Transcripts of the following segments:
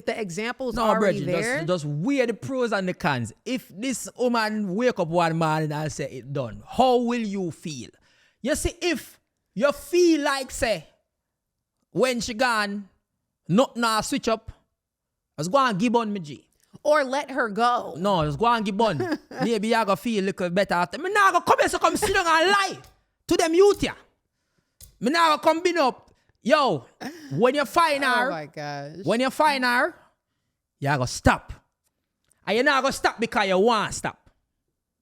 the example's No, already Bridget, there. just weigh the pros and the cons. If this woman wake up one morning and say it done, how will you feel? You see, if you feel like, say, when she gone, nothing switch up, let's go and give on me G. Or let her go. No, let's go and give on. Maybe I go feel a little better after. Me now go come here, so come sit down and lie to them youth here. Me now go come bin up. Yo, when you find her, Oh my gosh. when you find her, you go stop. And you're not going to stop because you want to stop.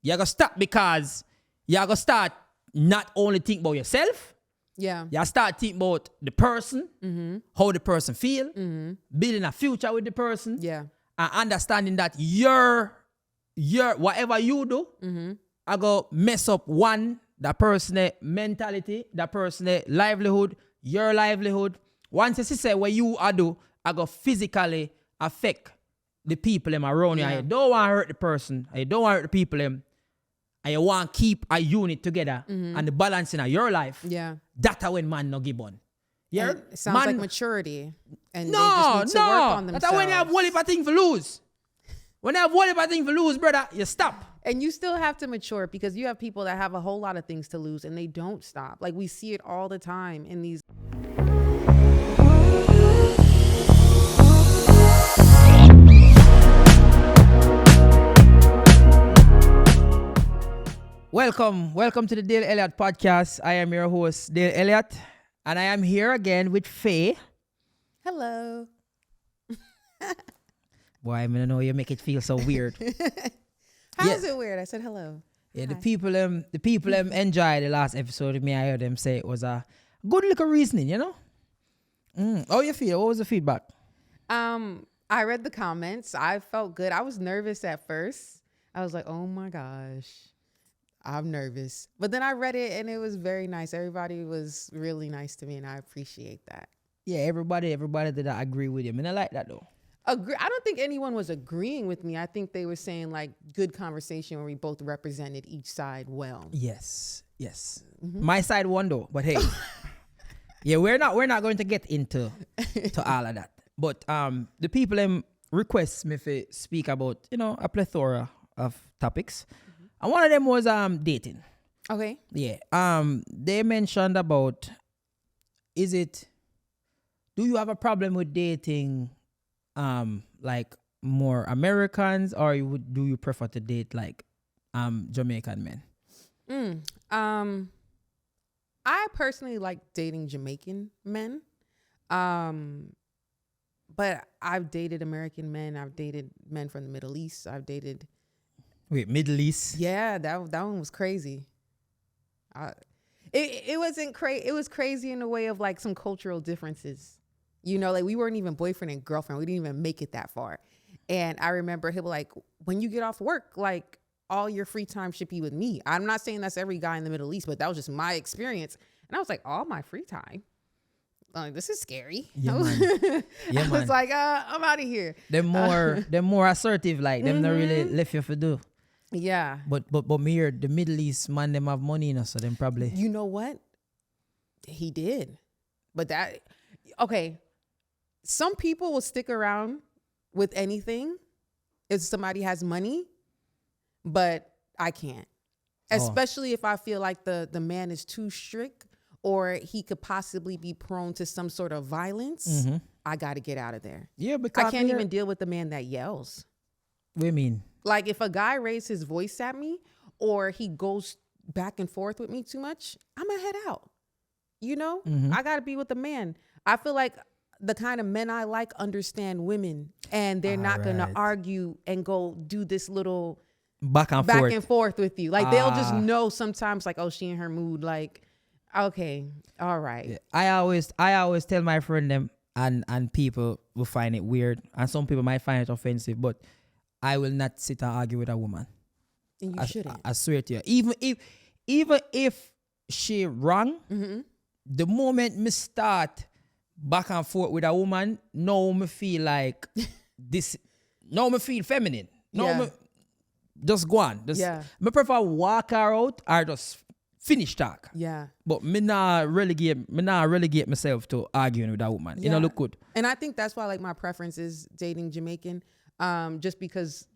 You're going to stop because you're going to start not only think about yourself, Yeah. you start thinking about the person, how the person feel, building a future with the person, Yeah. and understanding that your whatever you do, I go mess up one, that person's mentality, that person's livelihood, your livelihood. Once you say what you are do, I go physically affect the people them around you. And you don't want to hurt the person, and you don't want to hurt the people them, and you want to keep a unit together and the balance in your life. Yeah. That's when man no give on. Yeah, And it sounds like maturity. And they no, just need to work on that's themselves. when you have one heap of thing for lose. When you have one heap of thing for lose, brother, you stop. And you still have to mature because you have people that have a whole lot of things to lose and they don't stop. Like we see it all the time in these. Welcome to the Elliott Podcast. I am your host, Elliott, and I am here again with Faye. Hello. Boy, I don't know, you make it feel so weird. How is it weird? I said hello. Yeah, Hi. the people enjoyed the last episode of me. I heard them say it was a good little reasoning, you know? How you feel? What was the feedback? I read the comments. I felt good. I was nervous at first. I was like, oh my gosh, I'm nervous. But then I read it and it was very nice. Everybody was really nice to me and I appreciate that. Yeah, everybody did I agree with you. I mean, I like that though. I don't think anyone was agreeing with me. I think they were saying like good conversation where we both represented each side well. Yes. My side won though, but hey. Yeah, we're not going to get into all of that. But the people request me to speak about, you know, a plethora of topics. And one of them was dating. Okay. Yeah. They mentioned about do you have a problem with dating like more Americans, or do you prefer to date like Jamaican men? I personally like dating Jamaican men. But I've dated American men. I've dated men from the Middle East. I've dated. Wait, Middle East? Yeah, that one was crazy. It wasn't crazy. It was crazy in the way of like some cultural differences. You know, like we weren't even boyfriend and girlfriend. We didn't even make it that far. And I remember he was like, when you get off work, like all your free time should be with me. I'm not saying that's every guy in the Middle East, but that was just my experience. And I was like, all my free time? Like, this is scary. Yeah, man. Yeah, I was like, I'm out of here. They're more assertive, like them not really left you for do. Yeah. But me here, the Middle East man, them have money, you know, so them probably. You know what? He did. But okay. Some people will stick around with anything if somebody has money, but I can't. Especially if I feel like the man is too strict or he could possibly be prone to some sort of violence. I got to get out of there. Yeah, because I can't even deal with the man that yells. What do you mean? Like if a guy raises his voice at me or he goes back and forth with me too much, I'm gonna head out. You know, I gotta be with the man. I feel like the kind of men I like understand women and they're not gonna argue and go do this little back and forth with you. Like they'll just know sometimes like, oh, she in her mood. Like, okay, all right. Yeah. I always tell my friend them and people will find it weird and some people might find it offensive, but I will not sit and argue with a woman. And you shouldn't. I swear to you. Even if she wrong, the moment me start back and forth with a woman, now me feel like this. Now me feel feminine. Now me just go on. Me prefer walk her out or just finish talk. Yeah. But me not relegate myself to arguing with that woman. You know, look good. And I think that's why like my preference is dating Jamaican, just because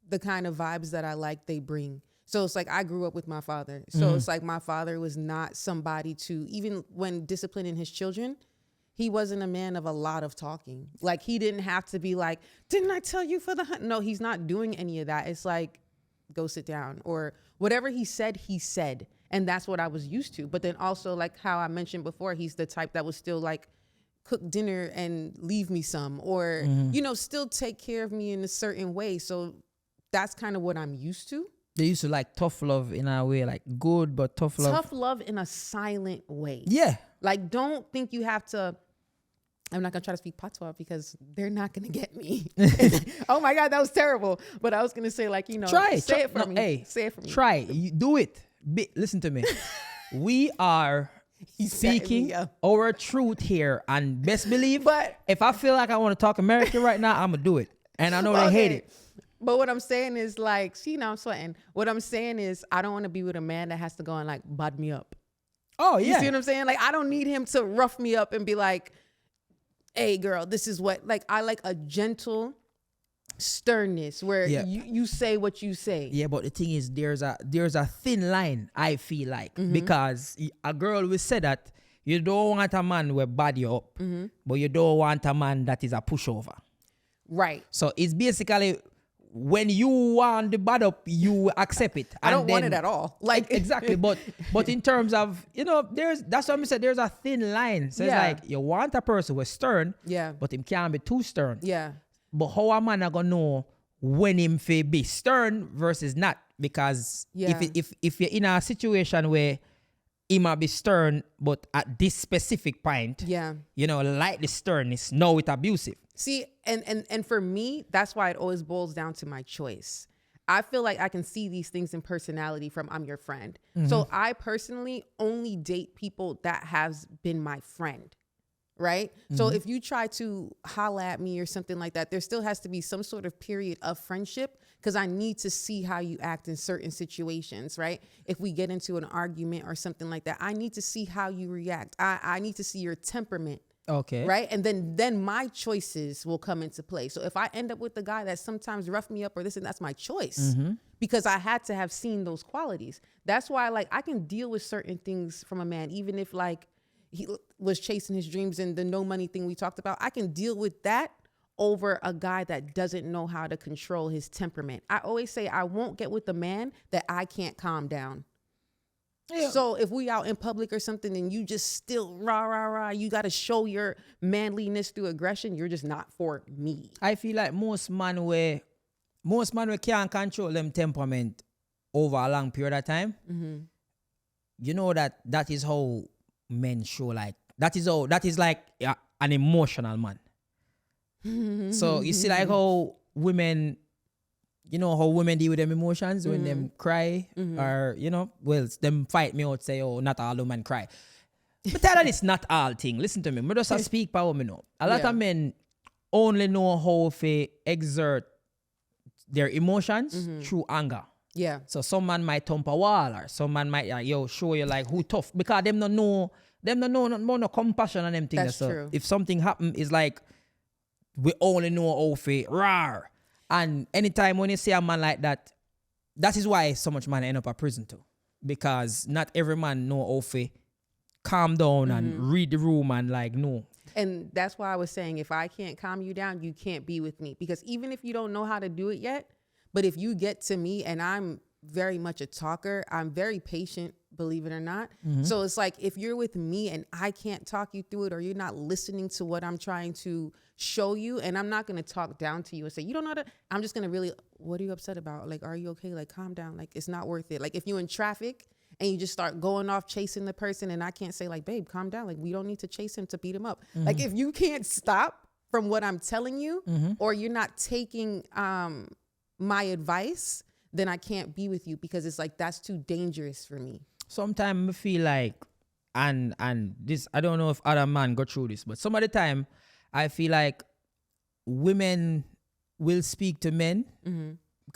the kind of vibes that I like they bring. So it's like I grew up with my father. So it's like my father was not somebody to, even when disciplining his children, he wasn't a man of a lot of talking. Like he didn't have to be like, didn't I tell you for the hunt? No, he's not doing any of that. It's like, go sit down, or whatever he said. And that's what I was used to. But then also like how I mentioned before, he's the type that would still like cook dinner and leave me some, or, you know, still take care of me in a certain way. So that's kind of what I'm used to. They used to like tough love in a way, like good, but tough love. Tough love in a silent way. Yeah. Like, don't think you have to. I'm not going to try to speak patois because they're not going to get me. Oh my God, that was terrible. But I was going to say, like, you know, say it for me. Hey, say it for me. Try it. You do it. Listen to me. We are speaking our truth here, and best believe, but if I feel like I want to talk American right now, I'm going to do it. And I know they hate it. But what I'm saying is like, see, now I'm sweating. What I'm saying is I don't want to be with a man that has to go and like bud me up. Oh, yeah. You see what I'm saying? Like, I don't need him to rough me up and be like, hey, girl, this is what, like, I like a gentle sternness where you say what you say. Yeah, but the thing is, there's a thin line, I feel like, because a girl will say that you don't want a man who body you up, but you don't want a man that is a pushover. Right. So it's basically, when you want the bad up, you accept it. I don't want it at all. Like exactly, but in terms of, you know, that's what I said. There's a thin line. So it's like you want a person who's stern, but him can't be too stern. Yeah. But how a man gonna know when him be stern versus not? Because if you're in a situation where he might be stern, but at this specific point, you know, like the sternness, no, it's abusive. See, and for me, that's why it always boils down to my choice. I feel like I can see these things in personality from I'm your friend. So I personally only date people that has been my friend, right? So if you try to holla at me or something like that, there still has to be some sort of period of friendship, because I need to see how you act in certain situations, right? If we get into an argument or something like that, I need to see how you react. I need to see your temperament. Okay. Right. And then my choices will come into play. So if I end up with the guy that sometimes rough me up or this, and that's my choice, because I had to have seen those qualities. That's why, like, I can deal with certain things from a man, even if like he was chasing his dreams and the no money thing we talked about. I can deal with that over a guy that doesn't know how to control his temperament. I always say I won't get with a man that I can't calm down. Yeah. So if we out in public or something and you just still rah, you got to show your manliness through aggression, you're just not for me. I feel like most man can't control them temperament over a long period of time. You know that is how men show, like, that is like an emotional man. So you see like how women, you know how women deal with them emotions when them cry, or, you know, well, them fight me out, say, oh, not all women cry. But tell that it's not all thing. Listen to me. I just speak power me know. A lot of men only know how to exert their emotions through anger. Yeah. So some man might thump a wall, or some man might show you like who tough, because them don't know no compassion on them things. That's so true. If something happen, it's like we only know how to roar. And anytime when you see a man like that, that is why so much man end up at prison too. Because not every man know how to calm down and read the room and like no. And that's why I was saying, if I can't calm you down, you can't be with me. Because even if you don't know how to do it yet, but if you get to me, and I'm very much a talker, I'm very patient, believe it or not. So it's like, if you're with me and I can't talk you through it, or you're not listening to what I'm trying to show you, and I'm not going to talk down to you and say, you don't know that. I'm just going to really, what are you upset about? Like, are you okay? Like, calm down. Like, it's not worth it. Like, if you're in traffic and you just start going off chasing the person, and I can't say like, babe, calm down. Like, we don't need to chase him to beat him up. Like, if you can't stop from what I'm telling you, or you're not taking my advice, then I can't be with you, because it's like, that's too dangerous for me. Sometimes I feel like, and this, I don't know if other man go through this, but some of the time I feel like women will speak to men,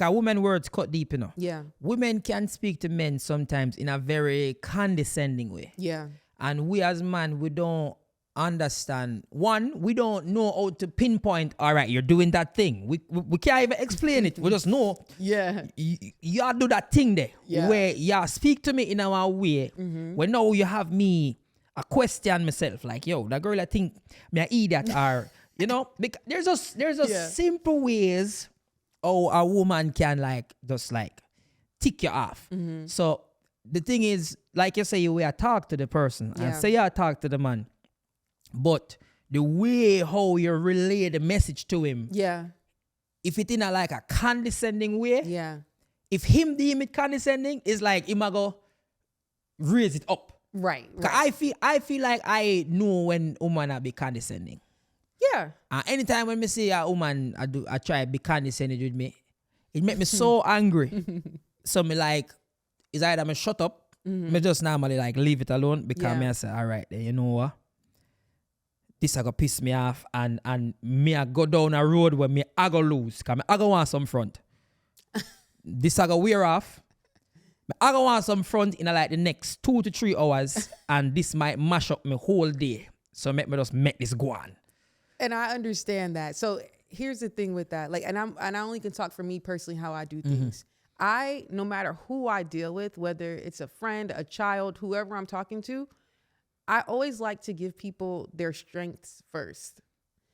because women words cut deep, you know. Yeah. Women can speak to men sometimes in a very condescending way. Yeah. And we as men, we don't understand. One, we don't know how to pinpoint, all right, you're doing that thing. We can't even explain it. We just know. Yeah. You do that thing there. Yeah. Where you speak to me in our way. When now you have me a question myself. Like, yo, that girl I think me an idiot or, you know, because there's just simple ways how a woman can like just like tick you off. So the thing is, like you say, you will talk to the person and say you talk to the man. But the way how you relay the message to him, if it in a like a condescending way, if him deem it condescending, it's like him a go raise it up. Right. I feel like I know when woman a be condescending. Yeah. Anytime when me see a woman I try to be condescending with me, it make me so angry. So me like, is either me shut up, me just normally like leave it alone because me I say, all right, then you know what? This a go piss me off and me a go down a road where me I go lose because I go want some front. This a go wear off. I go want some front in like the next 2 to 3 hours and this might mash up my whole day. So make me just make this go on. And I understand that. So here's the thing with that. Like, and I only can talk for me personally how I do things. No matter who I deal with, whether it's a friend, a child, whoever I'm talking to, I always like to give people their strengths first.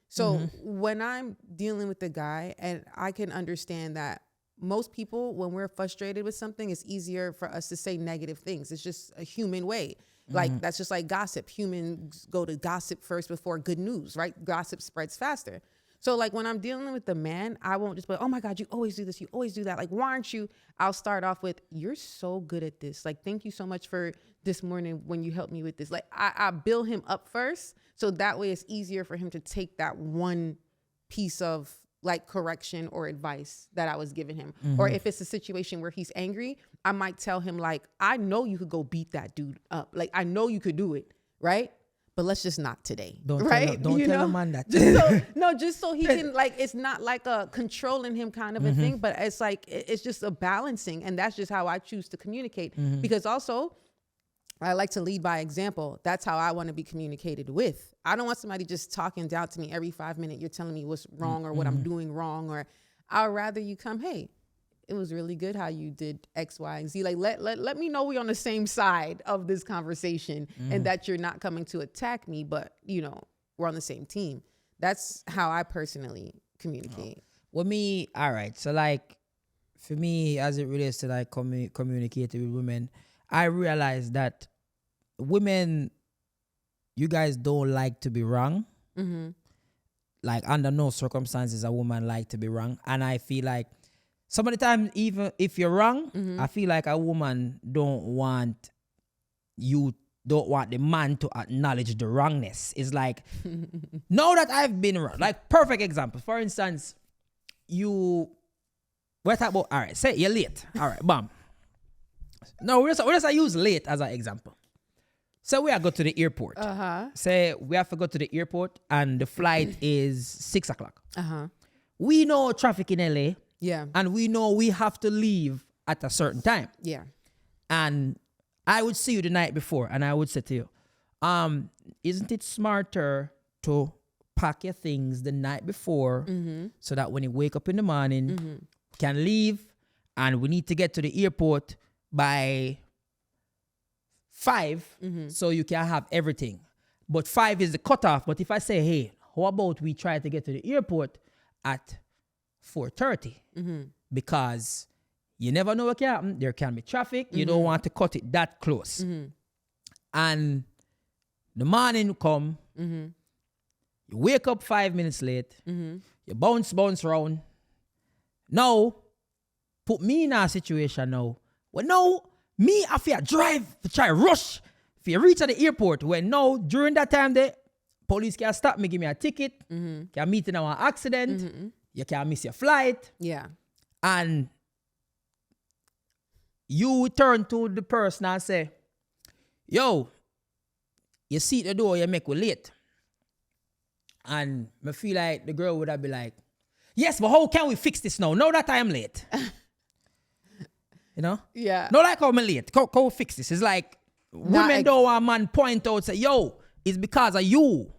So when I'm dealing with the guy, and I can understand that most people, when we're frustrated with something, it's easier for us to say negative things. It's just a human way. Like, that's just like gossip. Humans go to gossip first before good news, right? Gossip spreads faster. So like when I'm dealing with the man, I won't just be like, oh my God, you always do this. You always do that. Like, why aren't you? I'll start off with, you're so good at this. Like, thank you so much for this morning when you helped me with this. Like I build him up first. So that way it's easier for him to take that one piece of like correction or advice that I was giving him. Or if it's a situation where he's angry, I might tell him like, I know you could go beat that dude up. Like, I know you could do it. Right. But let's just not today. Don't tell a man that. Just so he can, like, it's not like a controlling him kind of a thing, but it's like, it's just a balancing. And that's just how I choose to communicate. Because also, I like to lead by example. That's how I want to be communicated with. I don't want somebody just talking down to me every 5 minutes. You're telling me what's wrong or what I'm doing wrong. Or I'd rather you come, hey, it was really good how you did X, Y, and Z. Like, let me know we're on the same side of this conversation and that you're not coming to attack me, but, you know, we're on the same team. That's how I personally communicate. Well, me, all right. So, like, for me, as it relates to, like, communicating with women, I realize that women, you guys don't like to be wrong. Like, under no circumstances a woman like to be wrong. And I feel like some of the time, even if you're wrong, I feel like a woman don't want the man to acknowledge the wrongness. It's like, know that I've been wrong. Like, perfect example. For instance, we're talking about, all right, say you're late. All right, bam. No, we just use late as an example. So we are go to the airport. Say we have to go to the airport and the flight is 6 o'clock. We know traffic in LA. Yeah. And we know we have to leave at a certain time. Yeah. And I would see you the night before and I would say to you, isn't it smarter to pack your things the night before so that when you wake up in the morning, you can leave and we need to get to the airport by 5 so you can have everything. But 5 is the cutoff. But if I say, hey, how about we try to get to the airport at 4:30 because you never know what can happen. There can be traffic. You don't want to cut it that close. And the morning come, you wake up 5 minutes late, you bounce around. Now, put me in a situation now. Well, now, me I feel drive to try rush. If you reach at the airport, when now, during that time, the police can stop me, give me a ticket, can meet in an accident. You can miss your flight. Yeah. And you turn to the person and say, yo, you see the door, you make we late. And I feel like the girl would have been like, Yes, but how can we fix this now? Now that I'm late. You know? Yeah. Not like how I'm late. How we fix this? It's like women don't want a man point out, say, yo, it's because of you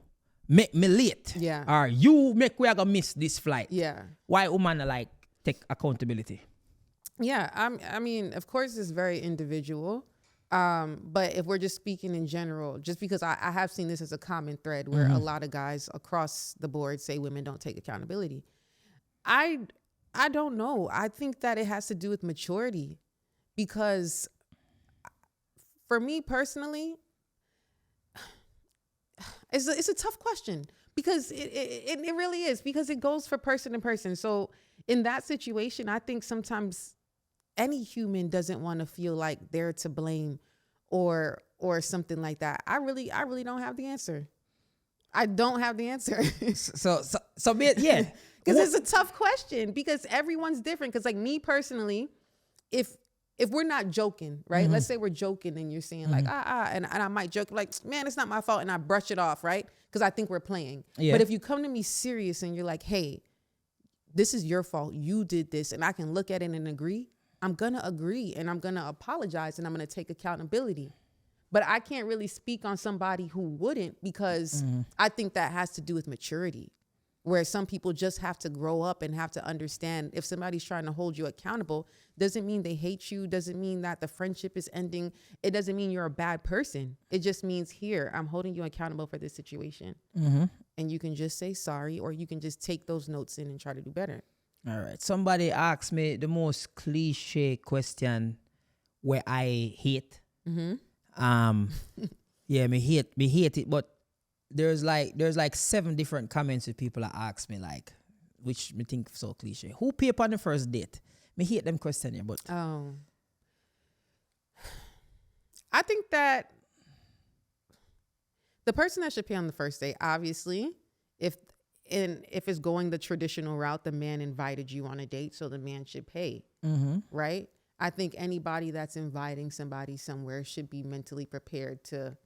make me late. Yeah. Or you make we are gonna miss this flight. Yeah. Why women like take accountability? Yeah. I mean, of course, it's very individual. But if we're just speaking in general, just because I have seen this as a common thread where a lot of guys across the board say women don't take accountability. I don't know. I think that it has to do with maturity, because for me personally, it's a tough question, because it really is, because it goes for person to person. So in that situation, I think sometimes any human doesn't want to feel like they're to blame or something like that. I really don't have the answer. I don't have the answer. So yeah. Because it's a tough question, because everyone's different. Because like me personally, if we're not joking, right? Let's say we're joking and you're saying like, and I might joke like, man, it's not my fault. And I brush it off, right? Because I think we're playing. Yeah. But if you come to me serious and you're like, hey, this is your fault. You did this. And I can look at it and agree. I'm going to agree, and I'm going to apologize, and I'm going to take accountability. But I can't really speak on somebody who wouldn't, because I think that has to do with maturity, where some people just have to grow up and have to understand if somebody's trying to hold you accountable, doesn't mean they hate you, doesn't mean that the friendship is ending. It doesn't mean you're a bad person. It just means, here, I'm holding you accountable for this situation. And you can just say sorry, or you can just take those notes in and try to do better. All right. Somebody asked me the most cliche question where I hate. Yeah, me hate it, but there's like 7 different comments that people that ask me, like, which me think so cliche. Who pay up on the first date? Me hate them question here, but I think that the person that should pay on the first date, obviously, if it's going the traditional route, the man invited you on a date, so the man should pay, right? I think anybody that's inviting somebody somewhere should be mentally prepared to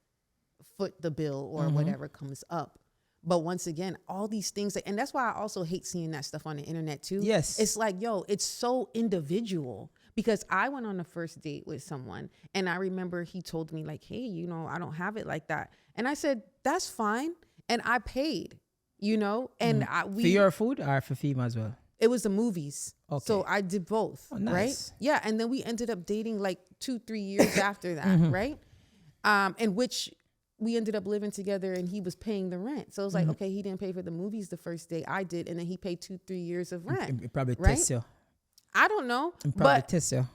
foot the bill or whatever comes up. But once again, all these things, and that's why I also hate seeing that stuff on the internet too. Yes. It's like, yo, it's so individual, because I went on a first date with someone and I remember he told me like, hey, you know, I don't have it like that. And I said, that's fine. And I paid, you know, and for your food or for female as well? It was the movies. Okay. So I did both, nice. Right? Yeah. And then we ended up dating like 2-3 years after that, right? In which we ended up living together and he was paying the rent. So it was like, okay, he didn't pay for the movies the first day, I did. And then he paid 2-3 years of rent. It probably right? tests you. I don't know. Probably tests you.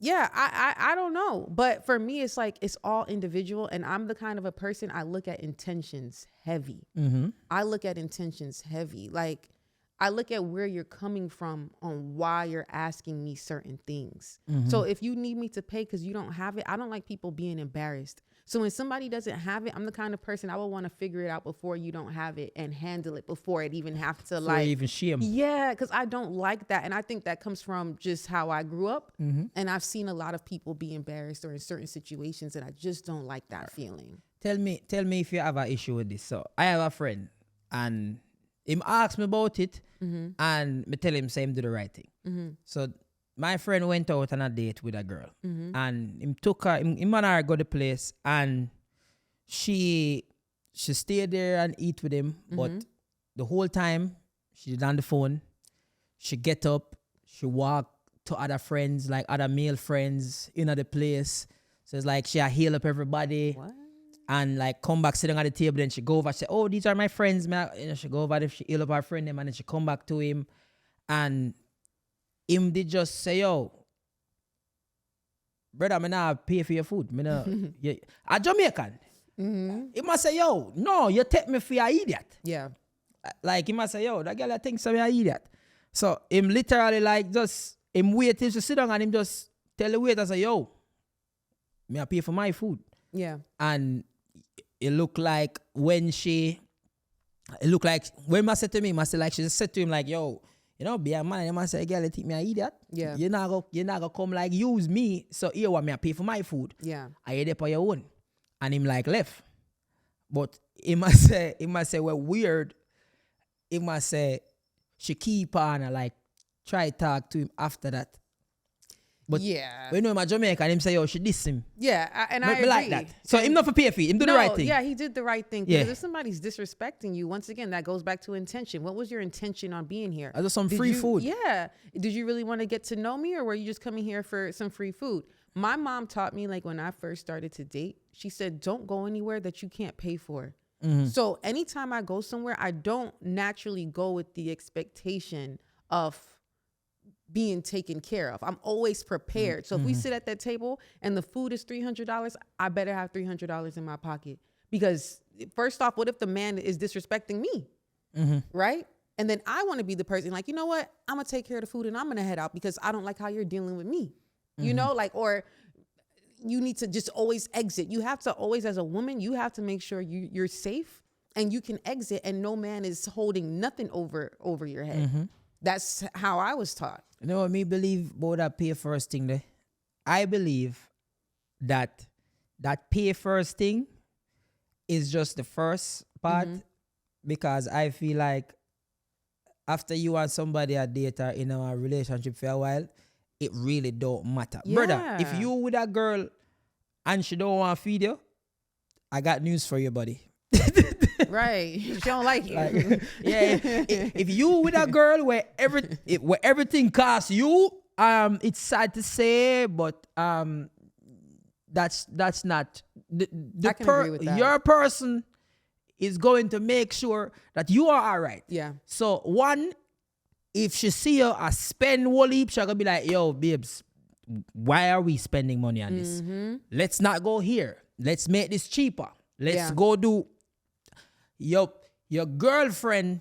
Yeah, I don't know. But for me, it's like, it's all individual. And I'm the kind of a person, I look at intentions heavy. I look at intentions heavy. Like, I look at where you're coming from on why you're asking me certain things. So if you need me to pay because you don't have it, I don't like people being embarrassed. So when somebody doesn't have it, I'm the kind of person I will want to figure it out before you don't have it and handle it before it even have to Before you even shame. Yeah, because I don't like that. And I think that comes from just how I grew up. And I've seen a lot of people be embarrassed or in certain situations, and I just don't like that feeling. Tell me if you have an issue with this. So I have a friend and him asked me about it and me tell him say him do the right thing. So my friend went out on a date with a girl and him took her, him and her go to the place and she stayed there and eat with him. But the whole time she did on the phone, she get up, she walk to other friends, like other male friends in the place. So it's like she heal up everybody. What? And like come back sitting at the table, then she go over, she say, oh, these are my friends. She go over there, she heal up her friend them, and then she come back to him. And him did just say, yo, brother, I not pay for your food. A Jamaican. He must say, yo, no, you take me for an idiot. Yeah. Like he must say, yo, that girl I think I'm an idiot. So him literally like just, him wait till she sit down and him just tell the waiter, say, yo, me I pay for my food. Yeah. And it looked like when I said to me, like she just said to him like, yo, you know, be a man, you must say, girl, you think me an idiot? Yeah. You're not gonna come like use me, so here want me to pay for my food. Yeah. I hear it for your own. And him like left. But he must say, well, weird. He must say, she keep on and like try talk to him after that. But yeah, when you know my Jamaican, him say, yo, she diss him. yeah, I agree. like that. So him not for pay fee. Him do the right thing. Yeah, he did the right thing. Yeah. Because if somebody's disrespecting you, once again, that goes back to intention. What was your intention on being here? I just some free food. Yeah. Did you really want to get to know me, or were you just coming here for some free food? My mom taught me, like when I first started to date, she said, don't go anywhere that you can't pay for. So anytime I go somewhere, I don't naturally go with the expectation of being taken care of. I'm always prepared. So if we sit at that table and the food is $300, I better have $300 in my pocket. Because first off, what if the man is disrespecting me? Right? And then I want to be the person like, you know what? I'm going to take care of the food and I'm going to head out because I don't like how you're dealing with me. You know, like, or you need to just always exit. You have to always, as a woman, you have to make sure you're safe and you can exit and no man is holding nothing over your head. That's how I was taught. You know what me believe about that pay first thing there? I believe that pay first thing is just the first part because I feel like after you and somebody a date or in a relationship for a while, it really don't matter. Yeah. Brother, if you with a girl and she don't want to feed you, I got news for you, buddy. Right. She don't like you. Yeah. If you with a girl where everything costs you, it's sad to say, but that's not I can agree with that. Your person is going to make sure that you are all right. Yeah. So one, if she see you a spend whole heap, she gonna be like, yo, babes, why are we spending money on this? Let's not go here. Let's make this cheaper. Let's go do your girlfriend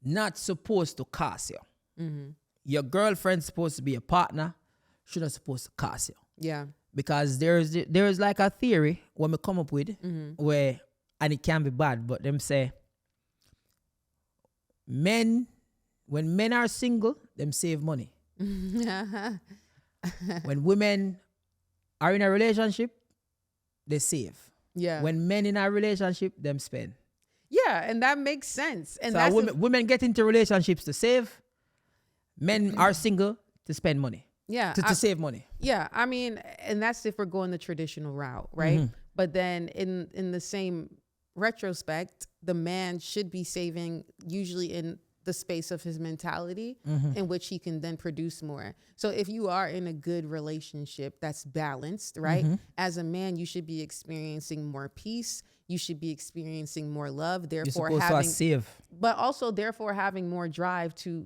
not supposed to cost you. Your girlfriend's supposed to be a partner. She's not supposed to cost you. Yeah. Because there's like a theory when we come up with where, and it can be bad, but them say when men are single, them save money. When women are in a relationship, they save. Yeah. When men in a relationship, them spend. Yeah, and that makes sense. And So that's women get into relationships to save. Men are single to spend money. Yeah. To save money. Yeah, I mean, and that's if we're going the traditional route, right? But then in the same retrospect, the man should be saving usually in the space of his mentality in which he can then produce more. So if you are in a good relationship that's balanced, right? As a man, you should be experiencing more peace. You should be experiencing more love. Therefore, but also therefore having more drive to,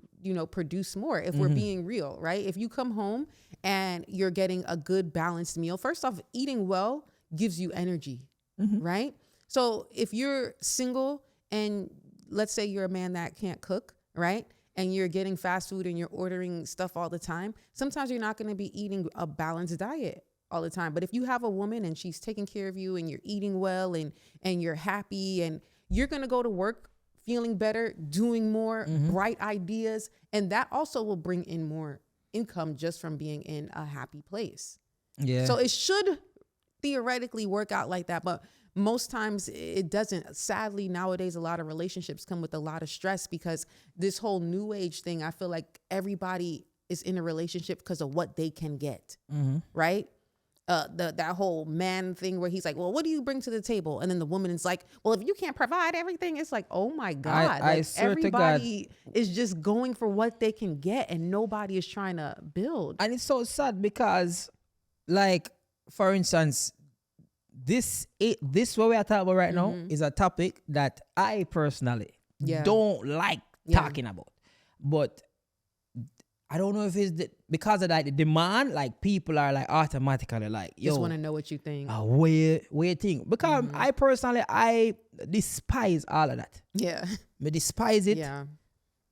produce more if we're being real, right? If you come home and you're getting a good balanced meal, first off, eating well gives you energy, right? So if you're single and let's say you're a man that can't cook, right? And you're getting fast food and you're ordering stuff all the time. Sometimes you're not going to be eating a balanced diet all the time. But if you have a woman and she's taking care of you and you're eating well and you're happy and you're going to go to work feeling better, doing more, bright ideas. And that also will bring in more income just from being in a happy place. Yeah. So it should theoretically work out like that. But most times it doesn't. Sadly, nowadays, a lot of relationships come with a lot of stress because this whole new age thing, I feel like everybody is in a relationship because of what they can get, right? That whole man thing where he's like, well, what do you bring to the table? And then the woman is like, well, if you can't provide everything, it's like, oh my God. Everybody is just going for what they can get and nobody is trying to build. And it's so sad because, like, for instance, this what we are talking about right now is a topic that I personally don't like talking about. But I don't know if it's because of that the demand, like people are like automatically like, yo, just want to know what you think. What you think? Because I personally, I despise all of that. Yeah. I despise it. Yeah.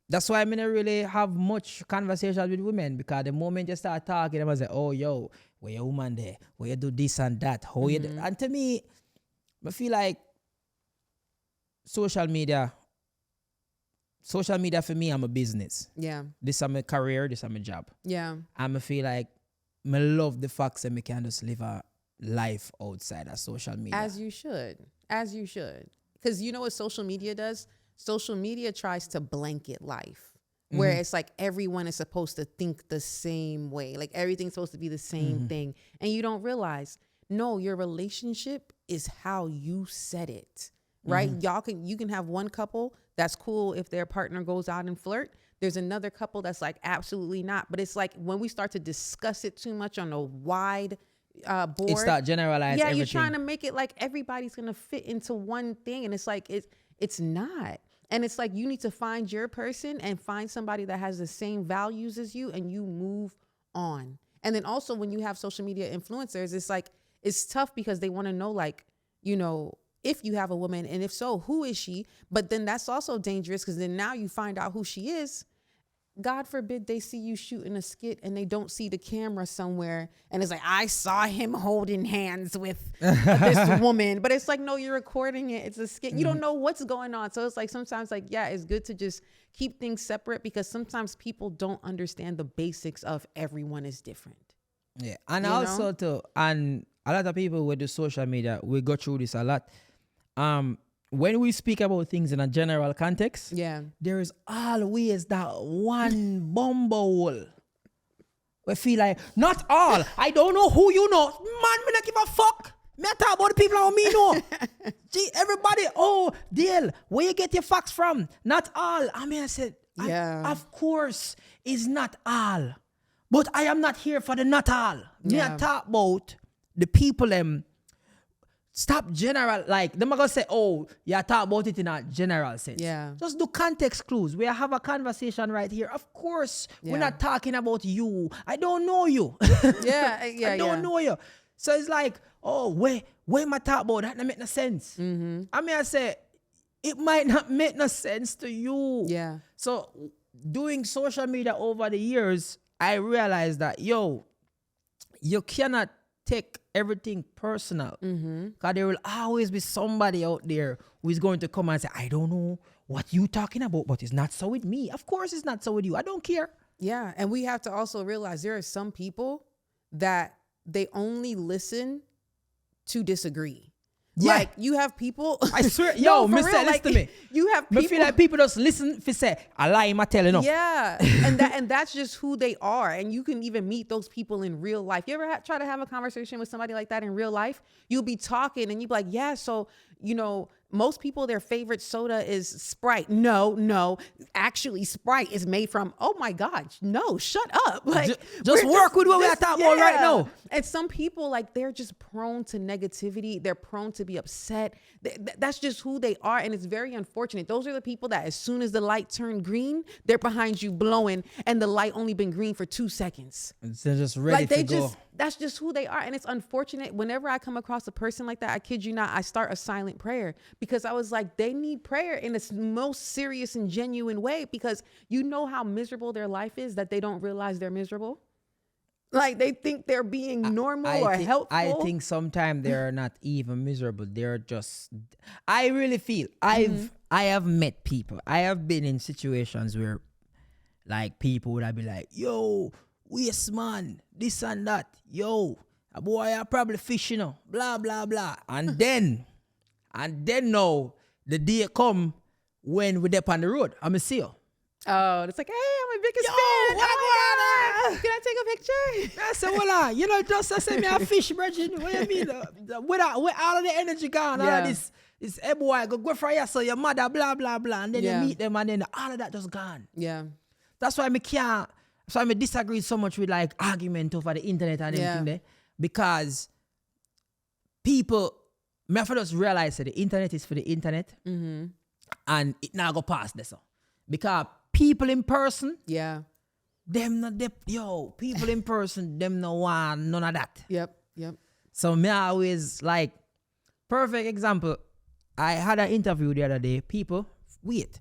That's why I don't really have much conversations with women, because the moment you start talking, they must say, oh, yo, where your woman there? Where you do this and that? How you do? And to me, I feel like social media for me, I'm a business. Yeah. This is my career, this is my job. Yeah. I feel like I love the fact that I can just live a life outside of social media. As you should. Because you know what social media does? social media tries to blanket life. Where it's like everyone is supposed to think the same way. Like everything's supposed to be the same thing. And you don't realize, no, your relationship is how you set it, right? You can have one couple that's cool if their partner goes out and flirt. There's another couple that's like, absolutely not. But it's like when we start to discuss it too much on a wide board. It's not generalized. Yeah, everything. you're trying to make it like everybody's going to fit into one thing. And it's like, it's not. And it's like you need to find your person and find somebody that has the same values as you, and you move on. And then also when you have social media influencers, it's like, it's tough because they want to know, like, you know, if you have a woman, and if so, who is she? But then that's also dangerous because then now you find out who she is. God forbid they see you shooting a skit and they don't see the camera somewhere. And it's like, I saw him holding hands with this woman. But it's like, no, you're recording it. It's a skit. You don't know what's going on. So it's like, sometimes like, yeah, it's good to just keep things separate because sometimes people don't understand the basics of everyone is different. Yeah. And also too, and a lot of people with the social media, we go through this a lot. When we speak about things in a general context, there is always that one bumble. We feel like, not all. I don't know who you know. Man, me not give a fuck. Me talk about the people who me know. Gee, everybody, Dale, where you get your facts from? Not all. I mean, I said, of course, it's not all. But I am not here for the not all. Me I talk about the people stop general, like, them are going to say, oh, you talk about it in a general sense. Yeah. Just do context clues. We have a conversation right here. Of course, we're not talking about you. I don't know you. I don't know you. So it's like, oh, where am I talking about? That don't make no sense. I mean, I say, it might not make no sense to you. Yeah. So doing social media over the years, I realized that, you cannot take everything personal. Because there will always be somebody out there who is going to come and say, I don't know what you talking about, but it's not so with me. Of course it's not so with you. I don't care. Yeah. And we have to also realize there are some people that they only listen to disagree. Yeah. Like you have people. I swear, listen to me. You have people. I feel like people just listen if say, I lie, I'm telling them. Yeah. and that's just who they are. And you can even meet those people in real life. You ever try to have a conversation with somebody like that in real life? You'll be talking and you'll be like, yeah, so, most people, their favorite soda is Sprite. No. Actually, Sprite is made from, oh my God, no, shut up. Like, just work with what we're talking about right now. And some people, like, they're just prone to negativity. They're prone to be upset. That's just who they are. And it's very unfortunate. Those are the people that as soon as the light turned green, they're behind you blowing and the light only been green for 2 seconds. They're just ready to go. That's just who they are. And it's unfortunate. Whenever I come across a person like that, I kid you not, I start a silent prayer because I was like, they need prayer in the most serious and genuine way because you know how miserable their life is that they don't realize they're miserable. Like they think they're being normal or helpful. I think sometimes they're not even miserable. They're just, I really feel I have met people. I have been in situations where like people would have been like, yo, waste man, this and that. Yo, a boy I probably fish, blah, blah, blah. And then now the day come when we're up on the road. I'm a see you. Oh, it's like, hey, I'm a biggest fan. Can I take a picture? I said, well, just I say me a fish, Bridget. What do you mean? With all of the energy gone, all of this hey boy, go for you, so your mother, blah, blah, blah. And then you meet them and then all of that just gone. Yeah. That's why I disagree so much with like argument over the internet and everything there. Because people, me have to just realize that the internet is for the internet. And it now go past this. Because people in person, people in person, them no want none of that. Yep. So me always like, perfect example, I had an interview the other day. People, wait,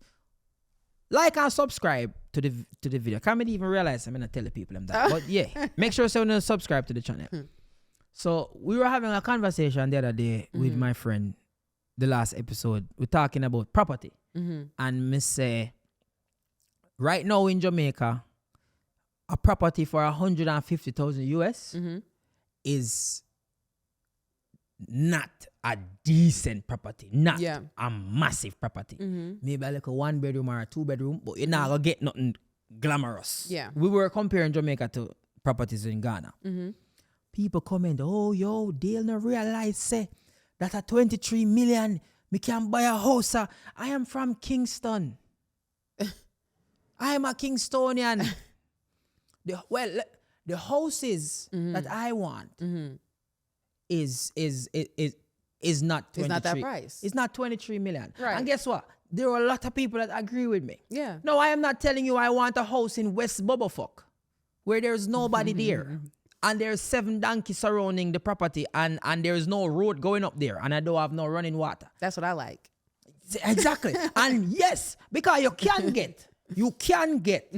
like and subscribe to the video. Can't even realize I'm gonna tell the people them that. But yeah, make sure you subscribe to the channel. So we were having a conversation the other day with my friend. The last episode, we're talking about property, and me say, right now in Jamaica, a property for $150,000 US is not a decent property, not Yeah. a massive property. Maybe like a 1 bedroom or a 2 bedroom, but you're not gonna get nothing glamorous. Yeah. We were comparing Jamaica to properties in Ghana. People comment, oh, yo, they'll not realize, say, that at 23 million, me can buy a house. I am from Kingston. I am a Kingstonian. The houses that I want is not 23. It's not that price. It's not 23 million. Right. And guess what? There are a lot of people that agree with me. Yeah. No, I am not telling you I want a house in West Bubblefuck where there's nobody there. And there's 7 donkeys surrounding the property and there's no road going up there and I don't have no running water. That's what I like. Exactly. And yes, because you can get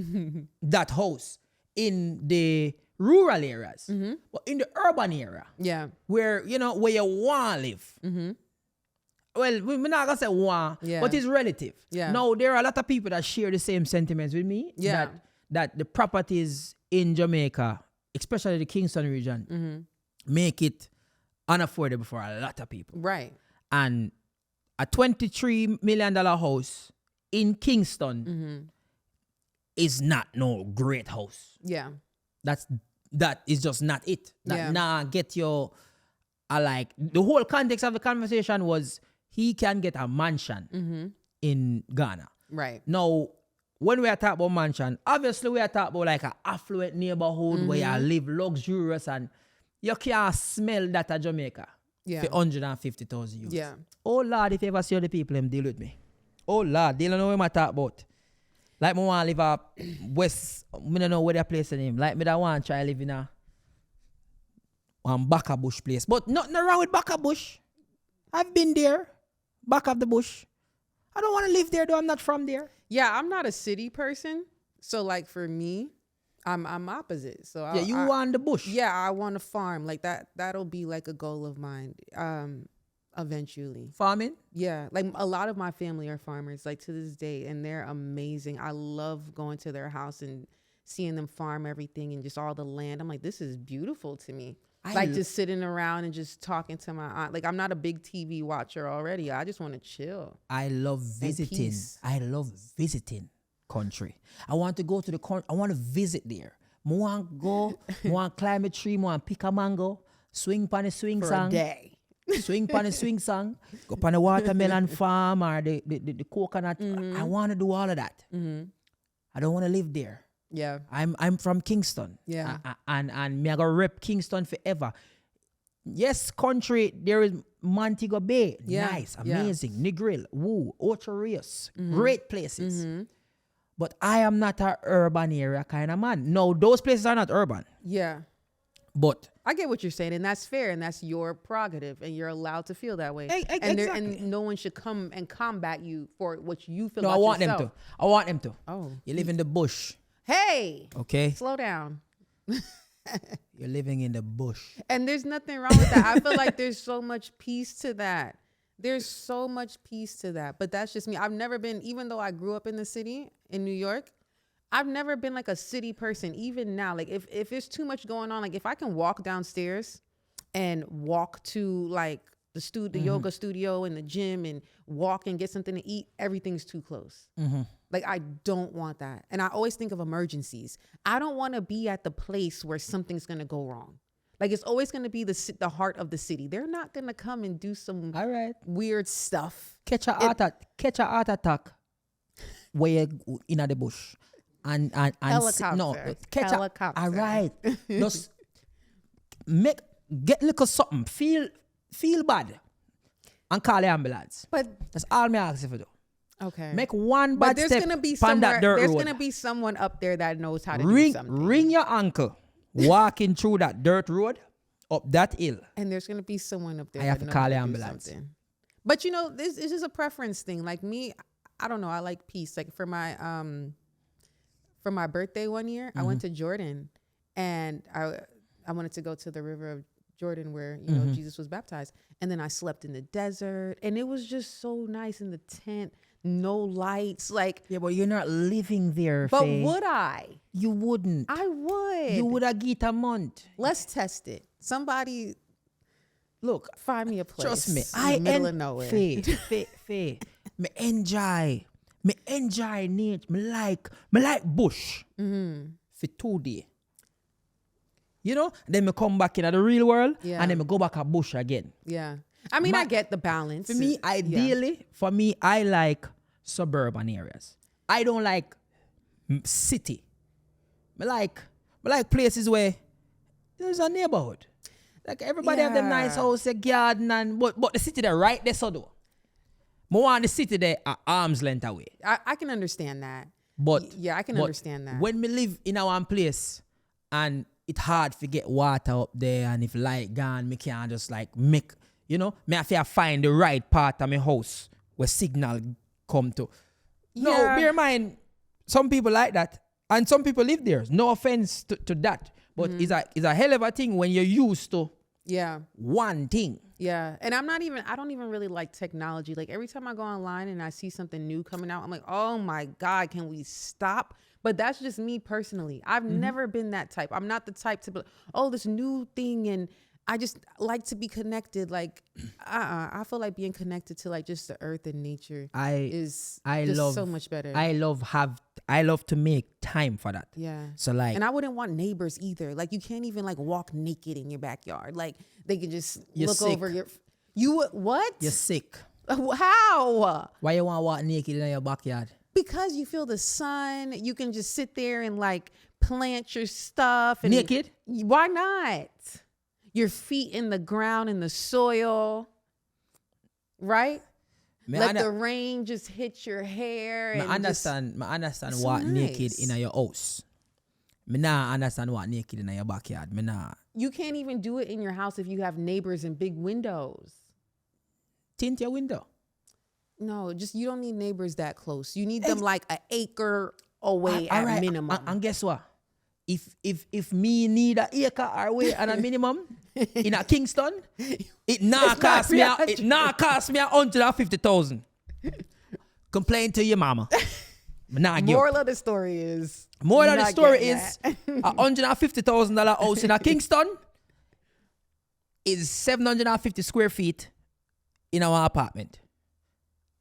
that house in the rural areas, but in the urban area, Yeah. where you want to live. Well, we're not gonna say want, Yeah. but it's relative. Yeah. No, there are a lot of people that share the same sentiments with me. Yeah. That the properties in Jamaica, especially the Kingston region, make it unaffordable for a lot of people. Right. And a $23 million house in Kingston is not no great house. Yeah. That is just not it. Yeah. Get your like the whole context of the conversation was he can get a mansion in Ghana. Right. Now, when we are talking about mansion, obviously we are talking about like an affluent neighborhood where you live luxurious and you can't smell that at Jamaica Yeah. for 150,000 euros. Yeah. Oh Lord, if you ever see the people them deal with me. Oh Lord, they don't know what I talk about. Like me want to live up west, I don't know where they place the name. Like me that want to try live in a one Baka Bush place. But nothing wrong with Baka Bush. I've been there. Back of the bush. I don't want to live there though. I'm not from there. Yeah, I'm not a city person. So like for me, I'm opposite. So Yeah, you want the bush. Yeah, I want to farm. Like that'll be like a goal of mine. Eventually. Farming? Yeah, like a lot of my family are farmers, like to this day, and they're amazing. I love going to their house and seeing them farm everything and just all the land. I'm like, this is beautiful to me. Just sitting around and just talking to my aunt. Like I'm not a big TV watcher already. I just want to chill. I love visiting. peace. I love visiting country. I want to go to the country. I want to visit there. I want to go. I want to climb a tree. I want to pick a mango. Swing pan a swing For song. a day. Swing pan a swing song. Go pan a watermelon farm or the coconut. I want to do all of that. I don't want to live there. Yeah. I'm from Kingston. Yeah. And me I go rep Kingston forever. Yes, country, there is Montego Bay. Yeah. Nice, amazing. Negril, Woo, Ocho Rios. Great places. But I am not an urban area kind of man. No, those places are not urban. Yeah. But I get what you're saying, and that's fair, and that's your prerogative, and you're allowed to feel that way. And exactly. no one should come and combat you for what you feel no, about I want yourself. them to. I want them to. Oh. You live in the bush, Hey, okay? slow down. You're living in the bush. And there's nothing wrong with that. I feel like there's so much peace to that. There's so much peace to that. But that's just me. I've never been, even though I grew up in the city in New York, I've never been like a city person. Even now, like if there's too much going on, like if I can walk downstairs and walk to like the yoga studio and the gym and walk and get something to eat, everything's too close. Like I don't want that. And I always think of emergencies. I don't want to be at the place where something's going to go wrong. Like it's always going to be the heart of the city. They're not going to come and do some All right. weird stuff. Catch a heart attack where you in the bush. And Helicopter. catch Helicopter. All right. Just get little something. Feel bad. And call the ambulance. But that's all me ask you to do. okay. Make one But bad there's step gonna be on that dirt there's road. gonna be someone up there that knows how to do something. Ring your uncle walking through that dirt road up that hill. And there's gonna be someone up there. I have that to knows call how the do ambulance. something. But you know, this is just a preference thing. Like me, I don't know. I like peace. Like for my birthday one year, I went to Jordan, and I wanted to go to the river of Jordan where you know Jesus was baptized, and then I slept in the desert, and it was just so nice in the tent. No lights, like. Yeah, but you're not living there. But Faye. would I? You wouldn't. I would. You would have get a month. Let's test it. Somebody look, Find me a place. trust me, in the middle of nowhere. Faye. Me enjoy nature. Me like bush. For 2 days. You know, then me come back into the real world, Yeah. and then me go back at bush again. Yeah. I mean, I get the balance. For me, ideally, I like suburban areas. I don't like city. I like places where there's a neighborhood. Like everybody have them nice house, a garden, but the city there right there so though. I want the city there at arm's length away. I can understand that. But yeah, I can understand that. When we live in our one place and it's hard to get water up there, and if light gone, me can't just like make, you know, me have to find the right part of my house where signal come to. No, bear in mind, some people like that, and some people live there. No offense to that, but it's a hell of a thing when you're used to one thing. Yeah. And I don't even really like technology. Like every time I go online and I see something new coming out, I'm like, oh my God, can we stop? But that's just me personally. I've never been that type. I'm not the type to be, oh, this new thing. And I just like to be connected. Like, I feel like being connected to like just the earth and nature is so much better. I love to make time for that. Yeah. So like, and I wouldn't want neighbors either. Like you can't even like walk naked in your backyard. Like they can just look sick. over your. What? You're sick. How? Why you want to walk naked in your backyard? Because you feel the sun. You can just sit there and like plant your stuff. And naked? Why not? Your feet in the ground, in the soil. Right? Let the rain just hit your hair. I understand what naked in your house. I nah understand what naked in your backyard. You can't even do it in your house if you have neighbors and big windows. Tint your window. No, just you don't need neighbors that close. You need them like an acre away at minimum. And guess what? If me need an acre away at a minimum in a Kingston, it now cost me 150,000. Complain to your mama. Moral of the story is $150,000 house in a Kingston is 750 square feet in our apartment.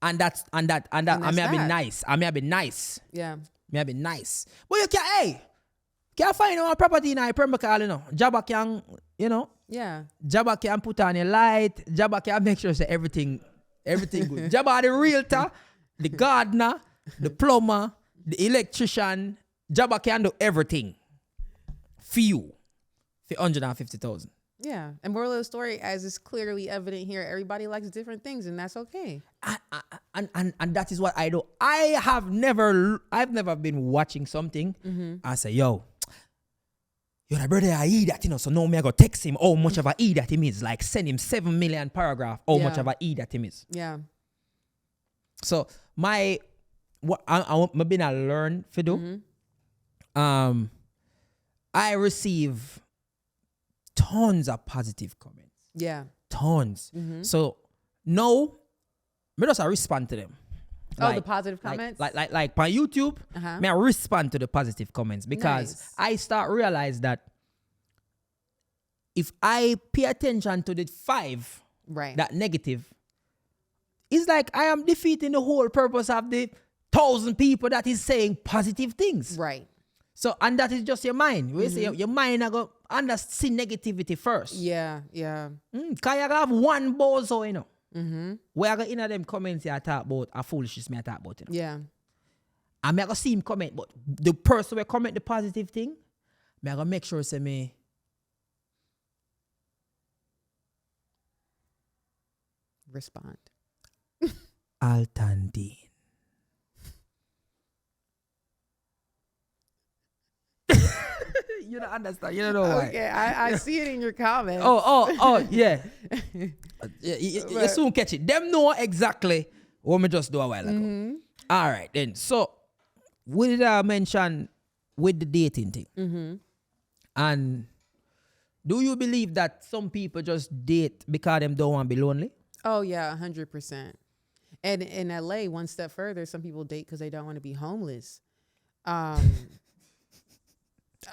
And that I may have been nice. Yeah. May have been nice. But you can't find our property in a permacal, you know. Jabba can, you know. Yeah. Jabba can put on a light. Jabba can make sure that everything good. Jabba the realtor, the gardener, the plumber, the electrician. Jabba can do everything for you for 150,000. Yeah. And moral of the story, as is clearly evident here, everybody likes different things, and that's okay. And that is what I do. I've never been watching something. I say, yo, the brother I eat that, you know, so now me I go text him how much of a E that him is. Like send him 7 million paragraph, how much of a E that him is. Yeah. So what I been a learn for do. I receive tons of positive comments. Yeah. Tons. So now me just respond to them. The positive comments? Like on YouTube, me I respond to the positive comments because I start realize that if I pay attention to the 5 that negative, it's like I am defeating the whole purpose of the 1,000 people that is saying positive things. Right. So, and that is just your mind. We say your mind are going to see negativity first. Yeah, yeah. Because you have one bozo, you know. Where I go in them comments I talk about a foolishness me I talk about. You know? Yeah. And I go see him comment, but the person will comment the positive thing, I go make sure say me respond. Altandine. You don't understand. You don't know why. Okay, I see it in your comments. Oh, yeah. You soon catch it. Them know exactly what me just do a while ago. All right, then. So, what did I mention with the dating thing? And do you believe that some people just date because them don't want to be lonely? Oh, yeah, 100%. And in LA, one step further, some people date because they don't want to be homeless.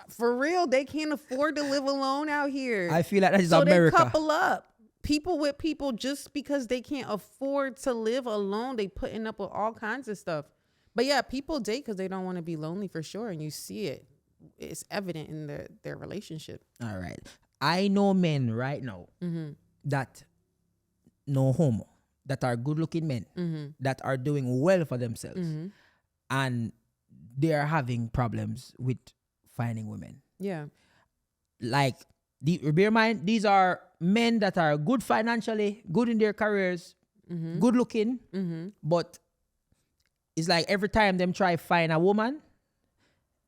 For real, they can't afford to live alone out here. I feel like that is so America. So they couple up. people with people just because they can't afford to live alone. They putting up with all kinds of stuff. But yeah, people date because they don't want to be lonely for sure. And you see it. It's evident in their relationship. All right. I know men right now that no homo, that are good looking men, that are doing well for themselves. And they are having problems with finding women. Yeah. Like, bear in mind, these are men that are good financially, good in their careers, good looking, but it's like every time them try find a woman,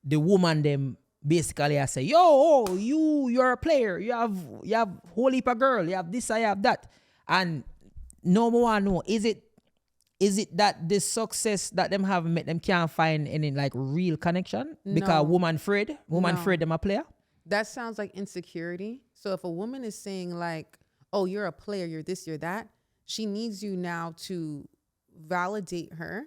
the woman them basically I say, yo, oh, you're a player, you have whole heap of girl, you have this, I have that. And no more know, is it that the success that them have met them can't find any like real connection? Because woman afraid them a player? That sounds like insecurity. So if a woman is saying like, oh, you're a player, you're this, you're that, she needs you now to validate her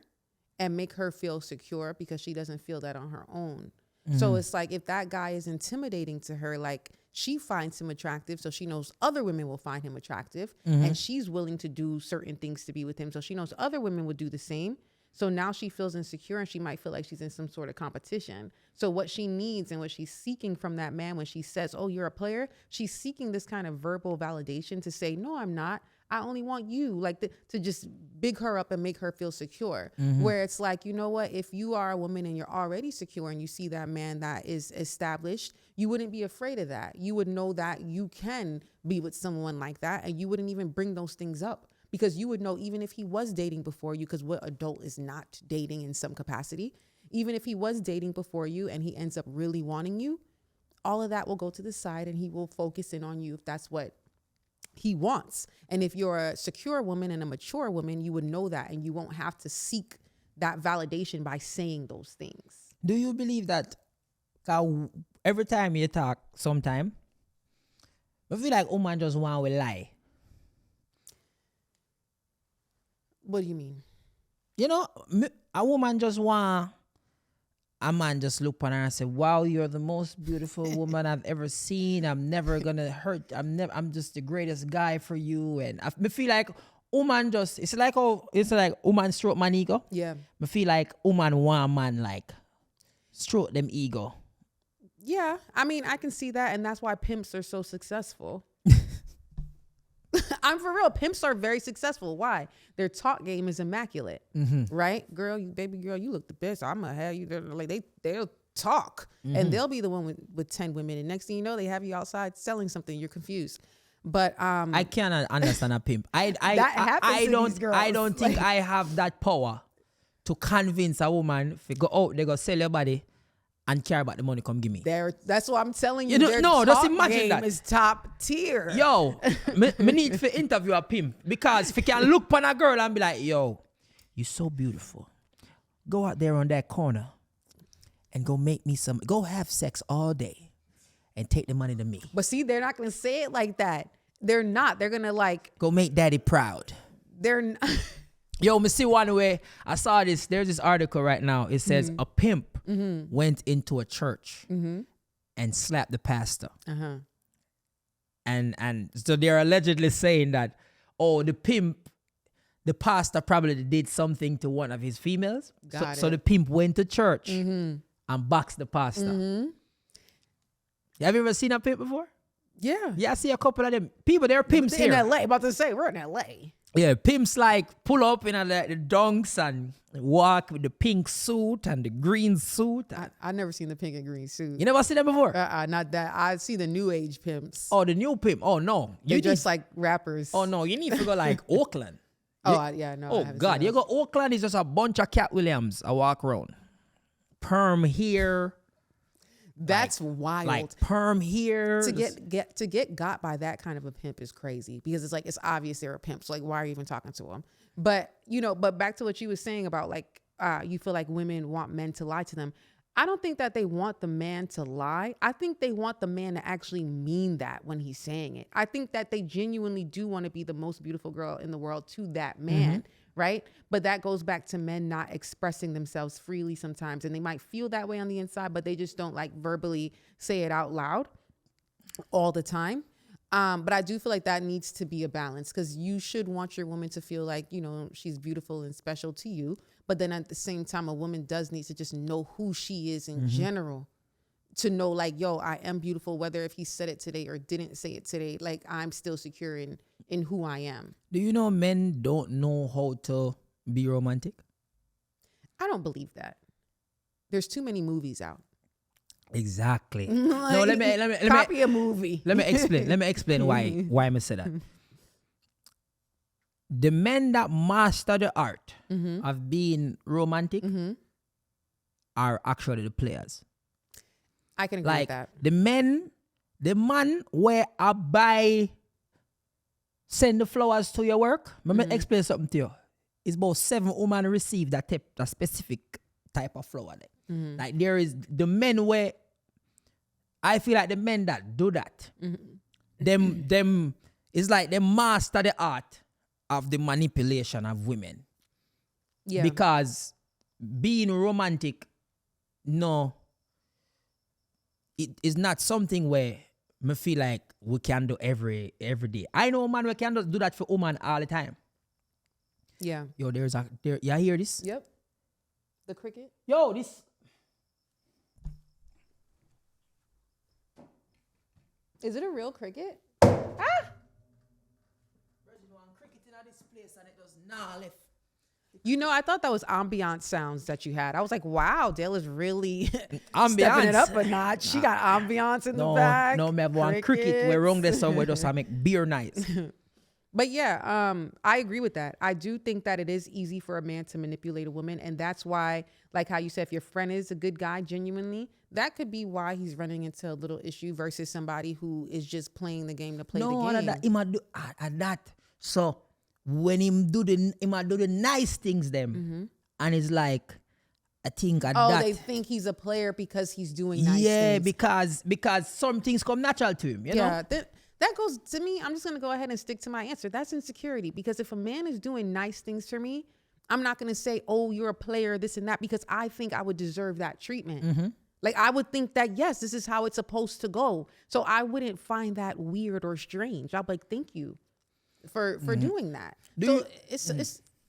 and make her feel secure because she doesn't feel that on her own. So it's like if that guy is intimidating to her, like she finds him attractive, so she knows other women will find him attractive, and she's willing to do certain things to be with him, so she knows other women would do the same. So now she feels insecure and she might feel like she's in some sort of competition. So what she needs and what she's seeking from that man when she says, oh, you're a player, she's seeking this kind of verbal validation to say, no, I'm not. I only want you, like to just big her up and make her feel secure. Where it's like, you know what, if you are a woman and you're already secure and you see that man that is established, you wouldn't be afraid of that. You would know that you can be with someone like that and you wouldn't even bring those things up because you would know even if he was dating before you, because what adult is not dating in some capacity, even if he was dating before you and he ends up really wanting you, all of that will go to the side and he will focus in on you if that's what he wants. And if you're a secure woman and a mature woman, you would know that and you won't have to seek that validation by saying those things. Do you believe that every time you talk sometime, I feel like woman just want to lie? What do you mean? You know, a woman just want a man just look on her and say, wow, you're the most beautiful woman I've ever seen. I'm never gonna hurt. I'm just the greatest guy for you. And I feel like woman just, it's like woman stroke man ego. Yeah. I feel like woman want a man like stroke them ego. Yeah. I mean, I can see that. And that's why pimps are so successful. I'm for real. Pimps are very successful. Why? Their talk game is immaculate, right? Girl, baby girl, you look the best. I'm gonna have you. Like they'll talk, and they'll be the one with 10 women, and next thing you know, they have you outside selling something. You're confused. But I cannot understand a pimp. I don't think I have that power to convince a woman if you go out, they go sell your body and care about the money, come give me. That's what I'm telling you. Just imagine that. Is top tier. Yo, me need to interview a pimp because if you can look upon a girl and be like, yo, you're so beautiful. Go out there on that corner and go have sex all day and take the money to me. But see, they're not going to say it like that. They're not. They're going to like. Go make daddy proud. They're not. Yo, me see one way. I saw this. There's this article right now. It says a pimp went into a church and slapped the pastor. And so they're allegedly saying that, oh, the pastor probably did something to one of his females. So the pimp went to church and boxed the pastor. Have you ever seen a pimp before? Yeah. Yeah, I see a couple of them. People, they're pimps here. In LA, about to say, we're in LA. Yeah, pimps like pull up in the dunks and walk with the pink suit and the green suit. I never seen the pink and green suit. You never seen that before? Not that. I see the new age pimps. Oh, the new pimp. Oh, no. They're just like rappers. Oh, no. You need to go like Oakland. No. Oh, God. You go Oakland, it's just a bunch of Cat Williams. I walk around. Perm here. That's wild. Like perm here. To get got by that kind of a pimp is crazy because it's like, it's obvious they're a pimp. So like, why are you even talking to them? But, but back to what you were saying about like, you feel like women want men to lie to them. I don't think that they want the man to lie. I think they want the man to actually mean that when he's saying it. I think that they genuinely do want to be the most beautiful girl in the world to that man. Right? But that goes back to men not expressing themselves freely sometimes. And they might feel that way on the inside, but they just don't like verbally say it out loud all the time. But I do feel like that needs to be a balance, because you should want your woman to feel like, you know, she's beautiful and special to you. But then at the same time, a woman does need to just know who she is in general, to know like, yo, I am beautiful, whether if he said it today or didn't say it today, like I'm still secure in who I am. Do you know men don't know how to be romantic? I don't believe that. There's too many movies out. Exactly. Like, No, let me copy a movie. Let me explain why I say that. The men that master the art of being romantic are actually the players. I can agree with that. The man where I buy send the flowers to your work. Let me explain something to you. It's about 7 women receive that specific type of flower there. Like there is the men where I feel like the men that do that, them it's like they master the art of the manipulation of women. Yeah. Because being romantic, no, it is not something where me feel like we can do every day. I know a man we can do that for woman all the time. Yeah. Yo, you hear this? Yep. The cricket. Yo, this. Is it a real cricket? You know, I thought that was ambiance sounds that you had. I was like, wow, Dale is really stepping it up a notch. She got ambiance in the back. No, me have one cricket. We're wrong there somewhere. Just I make beer nights. But yeah, I agree with that. I do think that it is easy for a man to manipulate a woman. And that's why, like how you said, if your friend is a good guy, genuinely, that could be why he's running into a little issue versus somebody who is just playing the game to play the game. That. So when him do the nice things and it's like, I think that. They think he's a player because he's doing nice things. Yeah, because some things come natural to him, you know? That goes to me. I'm just going to go ahead and stick to my answer. That's insecurity. Because if a man is doing nice things for me, I'm not going to say, oh, you're a player, this and that, because I think I would deserve that treatment. Like, I would think that, yes, this is how it's supposed to go. So I wouldn't find that weird or strange. I'll be like, thank you for doing that.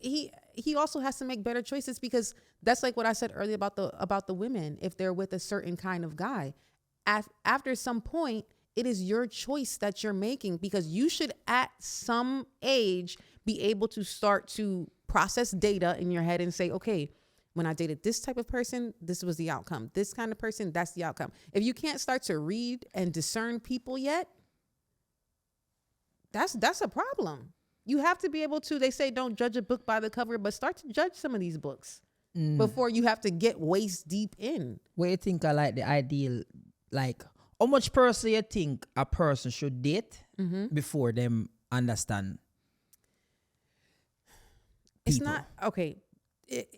He also has to make better choices, because that's like what I said earlier about the women. If they're with a certain kind of guy, after some point, it is your choice that you're making, because you should at some age be able to start to process data in your head and say, okay, when I dated this type of person, this was the outcome. This kind of person, that's the outcome. If you can't start to read and discern people yet, that's a problem. You have to be able to, they say don't judge a book by the cover, but start to judge some of these books before you have to get waist deep in. Where you think I like the ideal, like, how much person you think a person should date before them understand people? It's not, okay,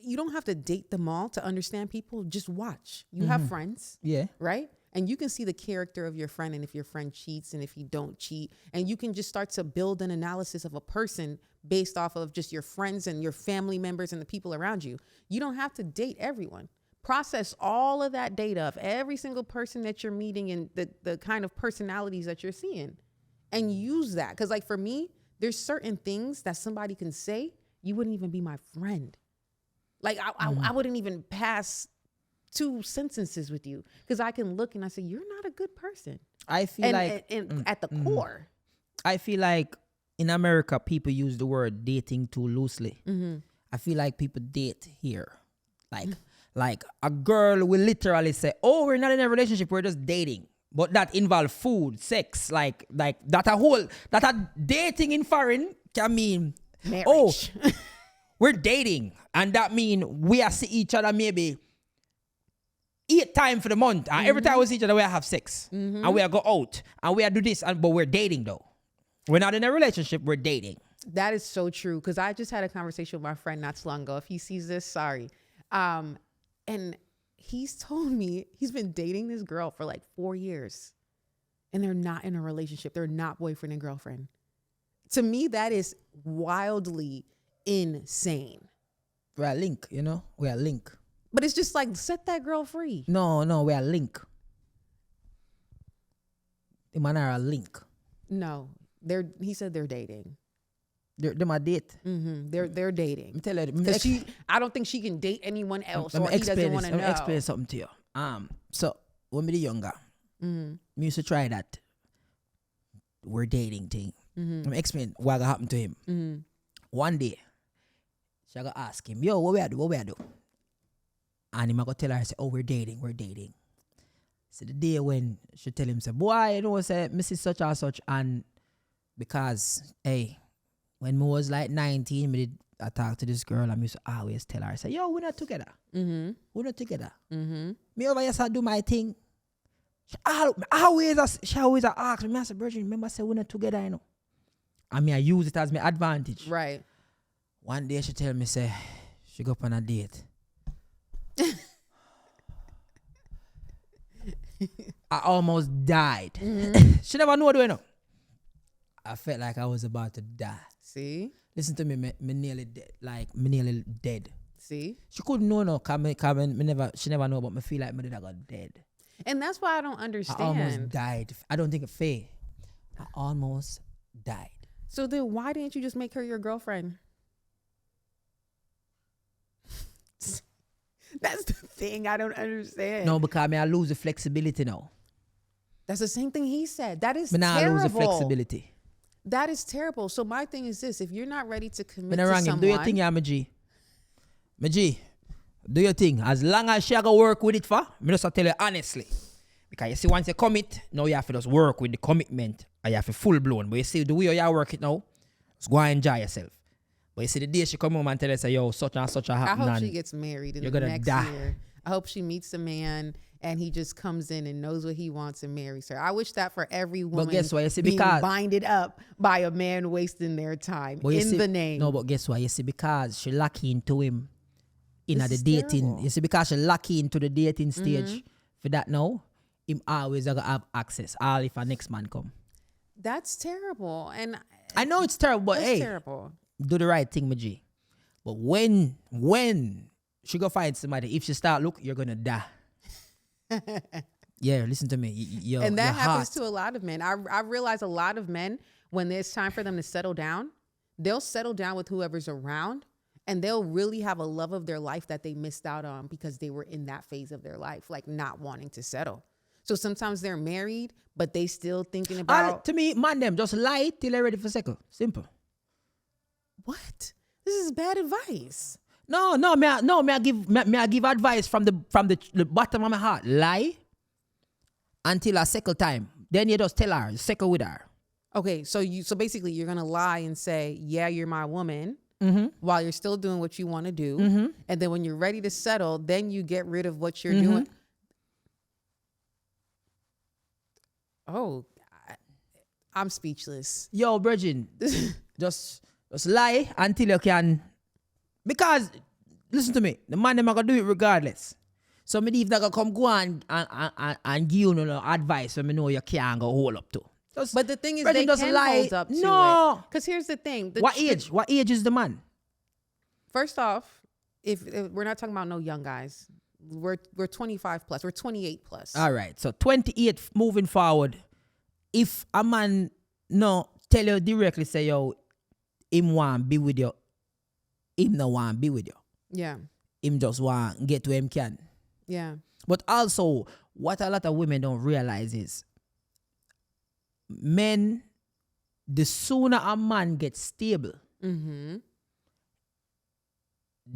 you don't have to date them all to understand people. Just watch. You have friends, right? And you can see the character of your friend, and if your friend cheats and if you don't cheat. And you can just start to build an analysis of a person based off of just your friends and your family members and the people around you. You don't have to date everyone. Process all of that data of every single person that you're meeting and the kind of personalities that you're seeing, and use that. Because like for me, there's certain things that somebody can say, you wouldn't even be my friend. Like I wouldn't even pass 2 sentences with you, because I can look and I say, you're not a good person. I feel at the core. I feel like in America, people use the word dating too loosely. I feel like people date here. Like a girl will literally say, oh, we're not in a relationship, we're just dating. But that involves food, sex, like that a dating in foreign can mean marriage. Oh, we're dating. And that mean we are see each other maybe 8 times for the month. And every time we see each other, we have sex. And we are go out. And we are do this. But we're dating though. We're not in a relationship, we're dating. That is so true. Because I just had a conversation with my friend not too long ago. If he sees this, sorry. And he's told me he's been dating this girl for like 4 years. And they're not in a relationship. They're not boyfriend and girlfriend. To me, that is wildly insane. We're a link, you know? We're a link. But it's just like, set that girl free. No, we're a link. The man are a link. No, he said they're dating. They're my date. They're dating. Me tell her. Because I don't think she can date anyone else, or he doesn't want to know. Let me explain something to you. So when we were younger, we used to try that we're dating thing. Let me explain what happened to him. One day, she got ask him, yo, what we do? And he might go tell her, say, oh, we're dating. So the day when she tell him, say, boy, you know, say, Mrs. Such and such, and because, hey, when I was like 19, I talked to this girl, I used to always tell her, I say, yo, we're not together. We're not together. Me over here, I do my thing. She always ask me, I say, Virgin, remember I said we're not together, you know. I mean, I use it as my advantage. Right. One day she tell me, say, she go up on a date. I almost died. She never know what to do, you know. I felt like I was about to die. See? Listen to me, me nearly dead. Like, me nearly dead. See? She couldn't know, no, she never know, but me feel like me did I got dead. And that's why I don't understand. I almost died. I don't think it's fair. I almost died. So then why didn't you just make her your girlfriend? That's the thing I don't understand. No, because I lose the flexibility now. That's the same thing he said. That is terrible. I lose the flexibility. That is terrible. So my thing is this. If you're not ready to commit to someone... Do your thing, yeah, my G. My G, do your thing. As long as she go work with it for, me just tell you honestly. Because you see, once you commit, now you have to just work with the commitment. And you have to full blown. But you see, the way you work it now, just go and enjoy yourself. But you see, the day she come home and tell us, yo, such and such a happen. I hope she gets married in the next year. I hope she meets a man and he just comes in and knows what he wants and marries her. I wish that for every woman. But guess what? You see, being because binded up by a man wasting their time in the name. No, but guess what? You see, because she lucky into him in the dating. Terrible. You see, because she lucky into the dating stage for that now, him always gonna have access. All if a next man come. That's terrible. And I know it's terrible, but hey, terrible. Do the right thing, my G. But when she go find somebody, if she start look, you're gonna die. Yeah, listen to me. And that happens to a lot of men. I realize a lot of men, when it's time for them to settle down, they'll settle down with whoever's around, and they'll really have a love of their life that they missed out on because they were in that phase of their life, like not wanting to settle. So sometimes they're married, but they still thinking about... to me, man, them just lie till they're ready for second. Simple. What? This is bad advice. No, me I give advice from the bottom of my heart. Lie until a second time. Then you just tell her, second with her. Okay, so basically you're gonna lie and say, yeah, you're my woman, while you're still doing what you want to do. And then when you're ready to settle, then you get rid of what you're doing. Oh, I'm speechless. Yo, Virgin, just lie until you can. Because, listen to me, the man them are going to do it regardless. So, me if they come go and give you no advice so me know you can't go hold up to. But the thing is, Virgin they can hold up to it. Because here's the thing. What age is the man? First off, if we're not talking about no young guys. We're 25 plus. We're 28 plus. All right. So 28 moving forward. If a man tell you directly, say, yo, him want be with you. Him no want be with you. Yeah. Him just want get where him can. Yeah. But also, what a lot of women don't realize is men, the sooner a man gets stable, then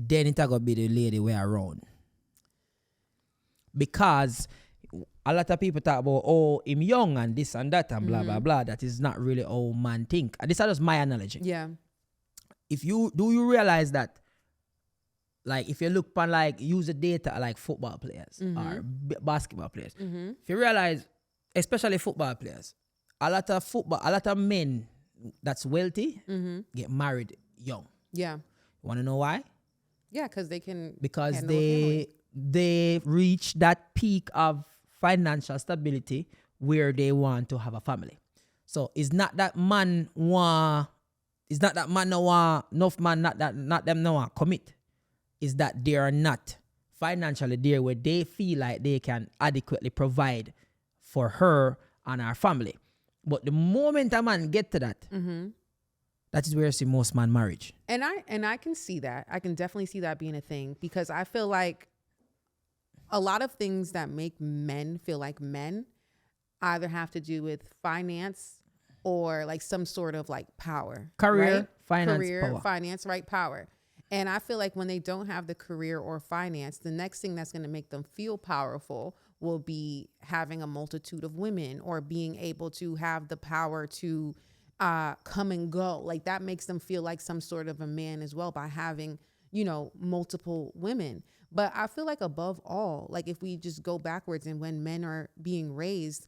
it's going to be the lady way around. Because a lot of people talk about, oh, him young and this and that and blah, blah, blah. That is not really how man think. And this is just my analogy. Yeah. Do you realize that, like, if you look upon, like, use the data like football players or basketball players, if you realize, especially football players, a lot of men that's wealthy get married young. Yeah. You want to know why? Yeah, because they can. Because they reach that peak of financial stability where they want to have a family. So it's not that man want, enough man not them no want commit. It's that they are not financially there where they feel like they can adequately provide for her and her family. But the moment a man get to that, that is where you see most man marriage. And I can see that. I can definitely see that being a thing, because I feel like a lot of things that make men feel like men either have to do with finance or like some sort of like power. Career, right? finance, power. Finance, right? Power. And I feel like when they don't have the career or finance, the next thing that's going to make them feel powerful will be having a multitude of women, or being able to have the power to come and go. Like that makes them feel like some sort of a man as well, by having, you know, multiple women. But I feel like above all, like if we just go backwards and when men are being raised,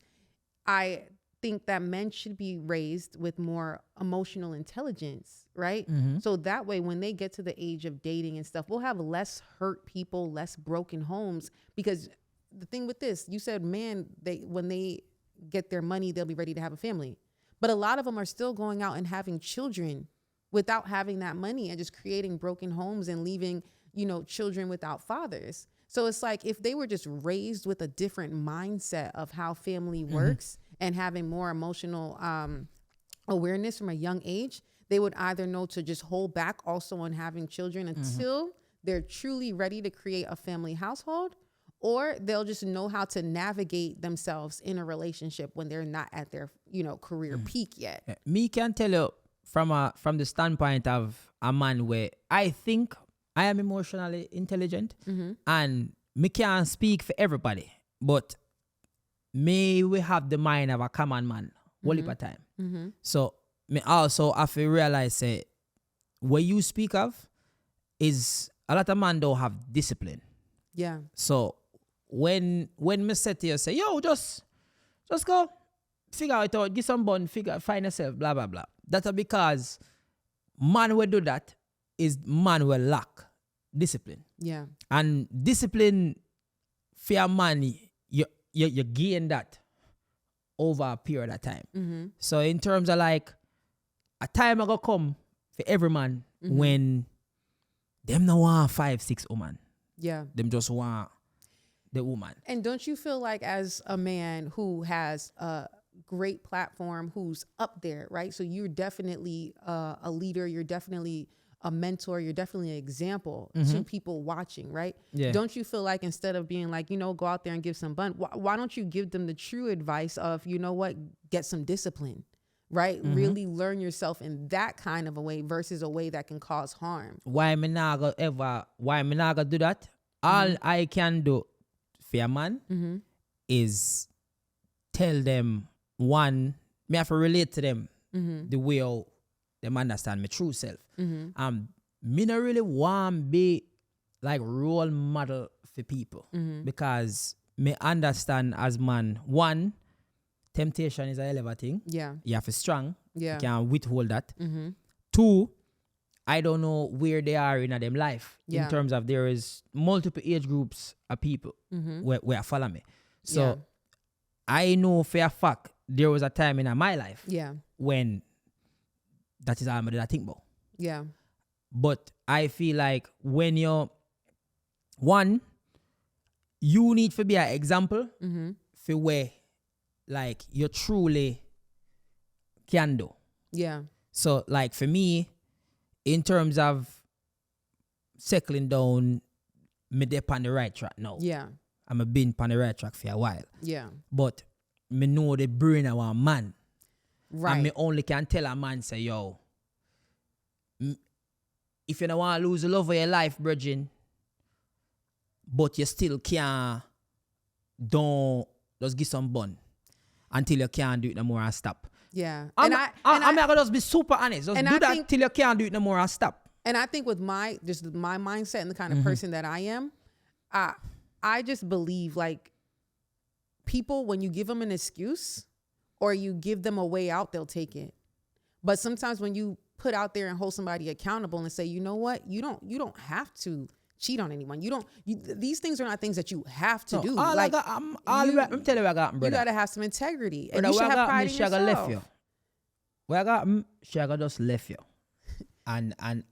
I think that men should be raised with more emotional intelligence, right? So that way, when they get to the age of dating and stuff, we'll have less hurt people, less broken homes. Because the thing with this, you said, man, when they get their money, they'll be ready to have a family. But a lot of them are still going out and having children without having that money, and just creating broken homes and leaving, you know, children without fathers. So it's like if they were just raised with a different mindset of how family works and having more emotional awareness from a young age, they would either know to just hold back also on having children until they're truly ready to create a family household, or they'll just know how to navigate themselves in a relationship when they're not at their, you know, career peak yet. Me can tell you from the standpoint of a man where I think I am emotionally intelligent, and me can't speak for everybody, but me we have the mind of a common man all the time. So me also have to realize say what you speak of is a lot of men don't have discipline. Yeah. So when me say to you, say, yo, just go figure it out, get some bun, find yourself, blah blah blah. That's because man will do that is man will lack discipline. Yeah. And discipline for a man, you gain that over a period of time. So in terms of like a time I go come for every man when them no want 5-6 woman. Yeah. Them just want the woman. And don't you feel like as a man who has a great platform, who's up there, right? So you're definitely a leader. You're definitely a mentor. You're definitely an example to people watching, right? Yeah. Don't you feel like instead of being like, you know, go out there and give some bun, why don't you give them the true advice of, you know what, get some discipline, right? Really learn yourself in that kind of a way versus a way that can cause harm. Why me not gonna do that? All I can do for a man is tell them, one, me have to relate to them the way how them understand my true self. Me not really want be like role model for people because me understand as man, one, temptation is a hell of a thing. Yeah. You have to strong. Yeah. You can't withhold that. Two, I don't know where they are in them life in terms of there is multiple age groups of people where follow me. So I know for a fact there was a time in my life when that is all I think about. Yeah. But I feel like when you're one, you need to be an example for where like you truly can do. Yeah. So like for me, in terms of settling down, me dey on the right track now. Yeah. I'm been on the right track for a while. Yeah. But me know the brain of a man. Right. And me only can tell a man say, yo, if you don't want to lose the love of your life, brethren, but you still can't, don't just give some bun until you can't do it no more and stop. Yeah. I'm gonna just be super honest. Just do that till you can't do it no more and stop. And I think with my mindset and the kind of person that I am, I just believe like people, when you give them an excuse or you give them a way out, they'll take it. But sometimes when you put out there and hold somebody accountable and say, you know what, you don't have to cheat on anyone. These things are not things that you have to do. I'm telling you, I got brother. You gotta have some integrity, and brother, you should have pride in yourself. Left you. Where I got she just left you, and I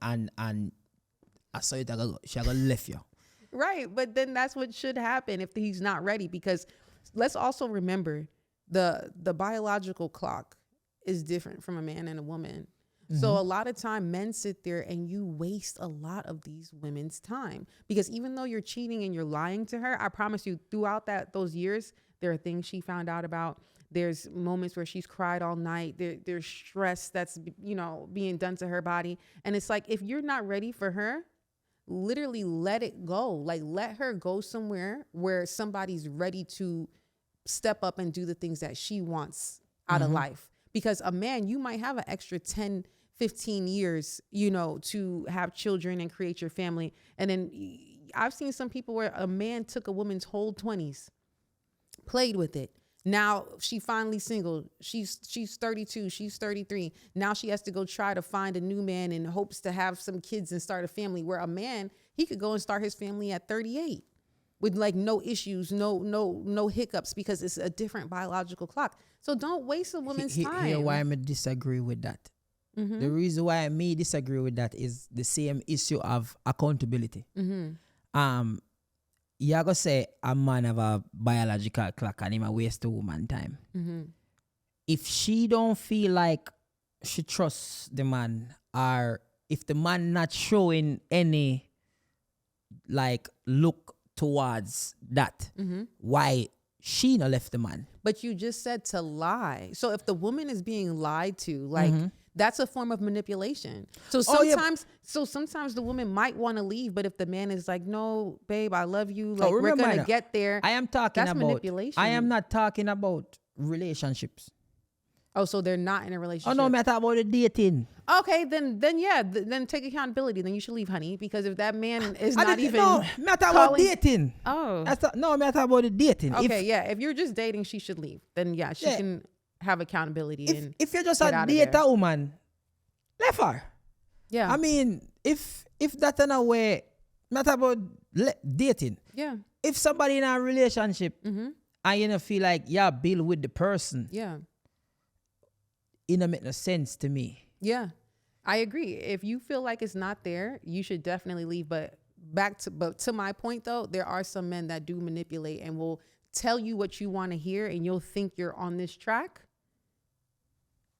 saw it. She left you. Right, but then that's what should happen if he's not ready. Because let's also remember, the biological clock is different from a man and a woman. So a lot of time men sit there and you waste a lot of these women's time, because even though you're cheating and you're lying to her, I promise you throughout those years, there are things she found out about. There's moments where she's cried all night. There's stress that's, being done to her body. And it's like, if you're not ready for her, literally let it go. Like, let her go somewhere where somebody's ready to step up and do the things that she wants out of life. Because a man, you might have an extra 10, 15 years, to have children and create your family. And then I've seen some people where a man took a woman's whole 20s, played with it. Now she finally single. She's 32. She's 33. Now she has to go try to find a new man in hopes to have some kids and start a family, where a man, he could go and start his family at 38 with like no issues, no hiccups, because it's a different biological clock. So don't waste a woman's time. Here why I disagree with that. The reason why I may disagree with that is the same issue of accountability. You gotta say a man have a biological clock and him a waste a woman time. If she don't feel like she trusts the man, or if the man not showing any like look towards that, why she not left the man? But you just said to lie. So if the woman is being lied to, like, that's a form of manipulation. So sometimes the woman might want to leave, but if the man is like, no, babe, I love you, like, we're gonna get there. I am talking that's about manipulation. I am not talking about relationships. Oh, so they're not in a relationship. Oh no, I'm talking about the dating. Okay, then yeah, then take accountability. Then you should leave, honey, because if that man is not even no, I'm talking about dating. Oh, I'm talking about the dating. Okay, if you're just dating, she should leave. Then yeah, she can have accountability. If you're just a date a woman, left her. Yeah, I mean, if that's in a way, not about dating. Yeah. If somebody in a relationship and you feel like build with the person. Yeah. It don't make no sense to me. Yeah, I agree. If you feel like it's not there, you should definitely leave. But to my point though, there are some men that do manipulate and will tell you what you want to hear, and you'll think you're on this track,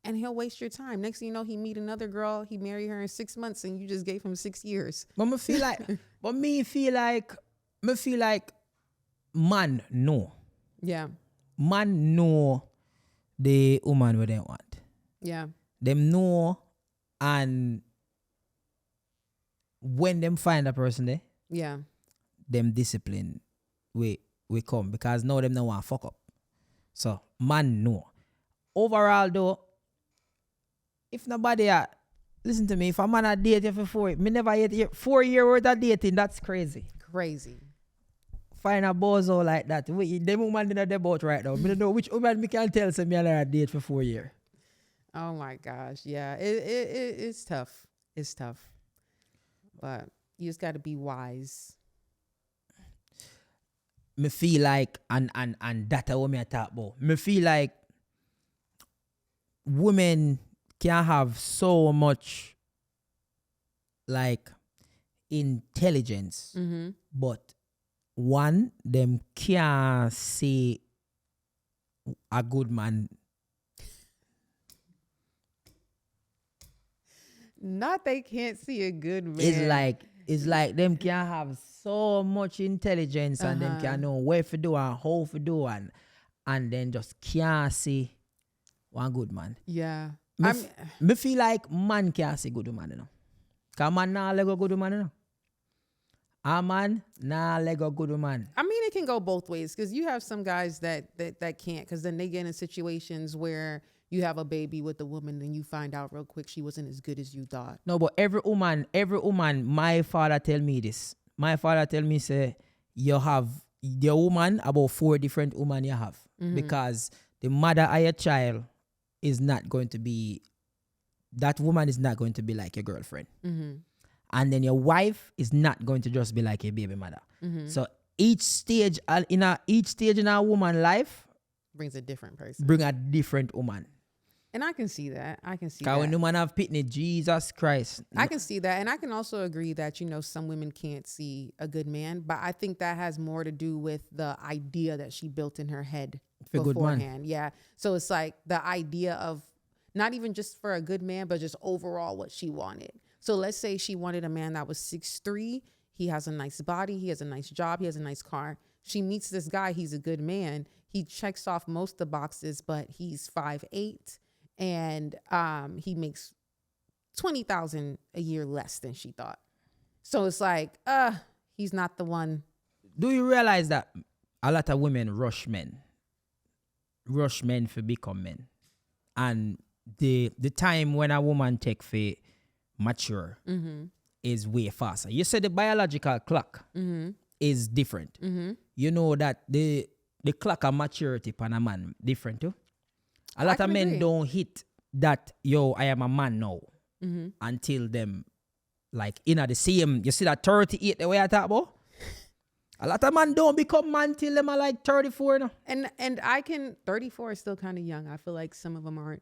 and he'll waste your time. Next thing you know, he meet another girl, he marry her in 6 months, and you just gave him 6 years. But me feel like man know. Yeah. Man know the woman what they want. Yeah. Them know, and when them find a person there, them discipline we come, because now them no want fuck up. So man know. Overall though, if nobody listen to me, if a man a date you for 4, me never yet 4 year worth of dating, that's crazy. Crazy. Find a bozo like that. Them woman in the boat right now. Me don't know which woman me can tell say me a date for 4 years. Oh my gosh. Yeah. It's tough. It's tough. But you just got to be wise. Me feel like, and that's what me talk about. Me feel like women can have so much like intelligence, but one, them can't see a good man. Not they can't see a good man. It's like them can have so much intelligence and them can know where to do and how to do and then just can't see one good man. Yeah. Me feel like man can't see good man, you know. Cause man nah lego good man, you know. A man nah lego good man. I mean, it can go both ways, because you have some guys that can't, because then they get in situations where you have a baby with a woman and you find out real quick she wasn't as good as you thought. No, but every woman, my father tell me this. My father tell me, say, you have your woman, about 4 different women you have. Because the mother of your child is not going to be, that woman is not going to be like your girlfriend. And then your wife is not going to just be like your baby mother. So each stage in a woman's life brings a different person. Bring a different woman. And I can see that. Because when the man have pitney, Jesus Christ. I can see that. And I can also agree that, some women can't see a good man. But I think that has more to do with the idea that she built in her head For a good man. beforehand. Yeah. So it's like the idea of not even just for a good man, but just overall what she wanted. So let's say she wanted a man that was 6'3". He has a nice body. He has a nice job. He has a nice car. She meets this guy. He's a good man. He checks off most of the boxes, but he's 5'8", and he makes $20,000 a year less than she thought. So it's like, he's not the one. Do you realize that a lot of women rush men for become men, and the time when a woman take for mature is way faster. You said the biological clock is different. You know that the clock of maturity pan a man different too. A lot of men agree. don't hit that, yo, I am a man now, until them like in the same, you see that 38 the way I talk about? A lot of men don't become man till them are like 34 now. And 34 is still kind of young. I feel like some of them aren't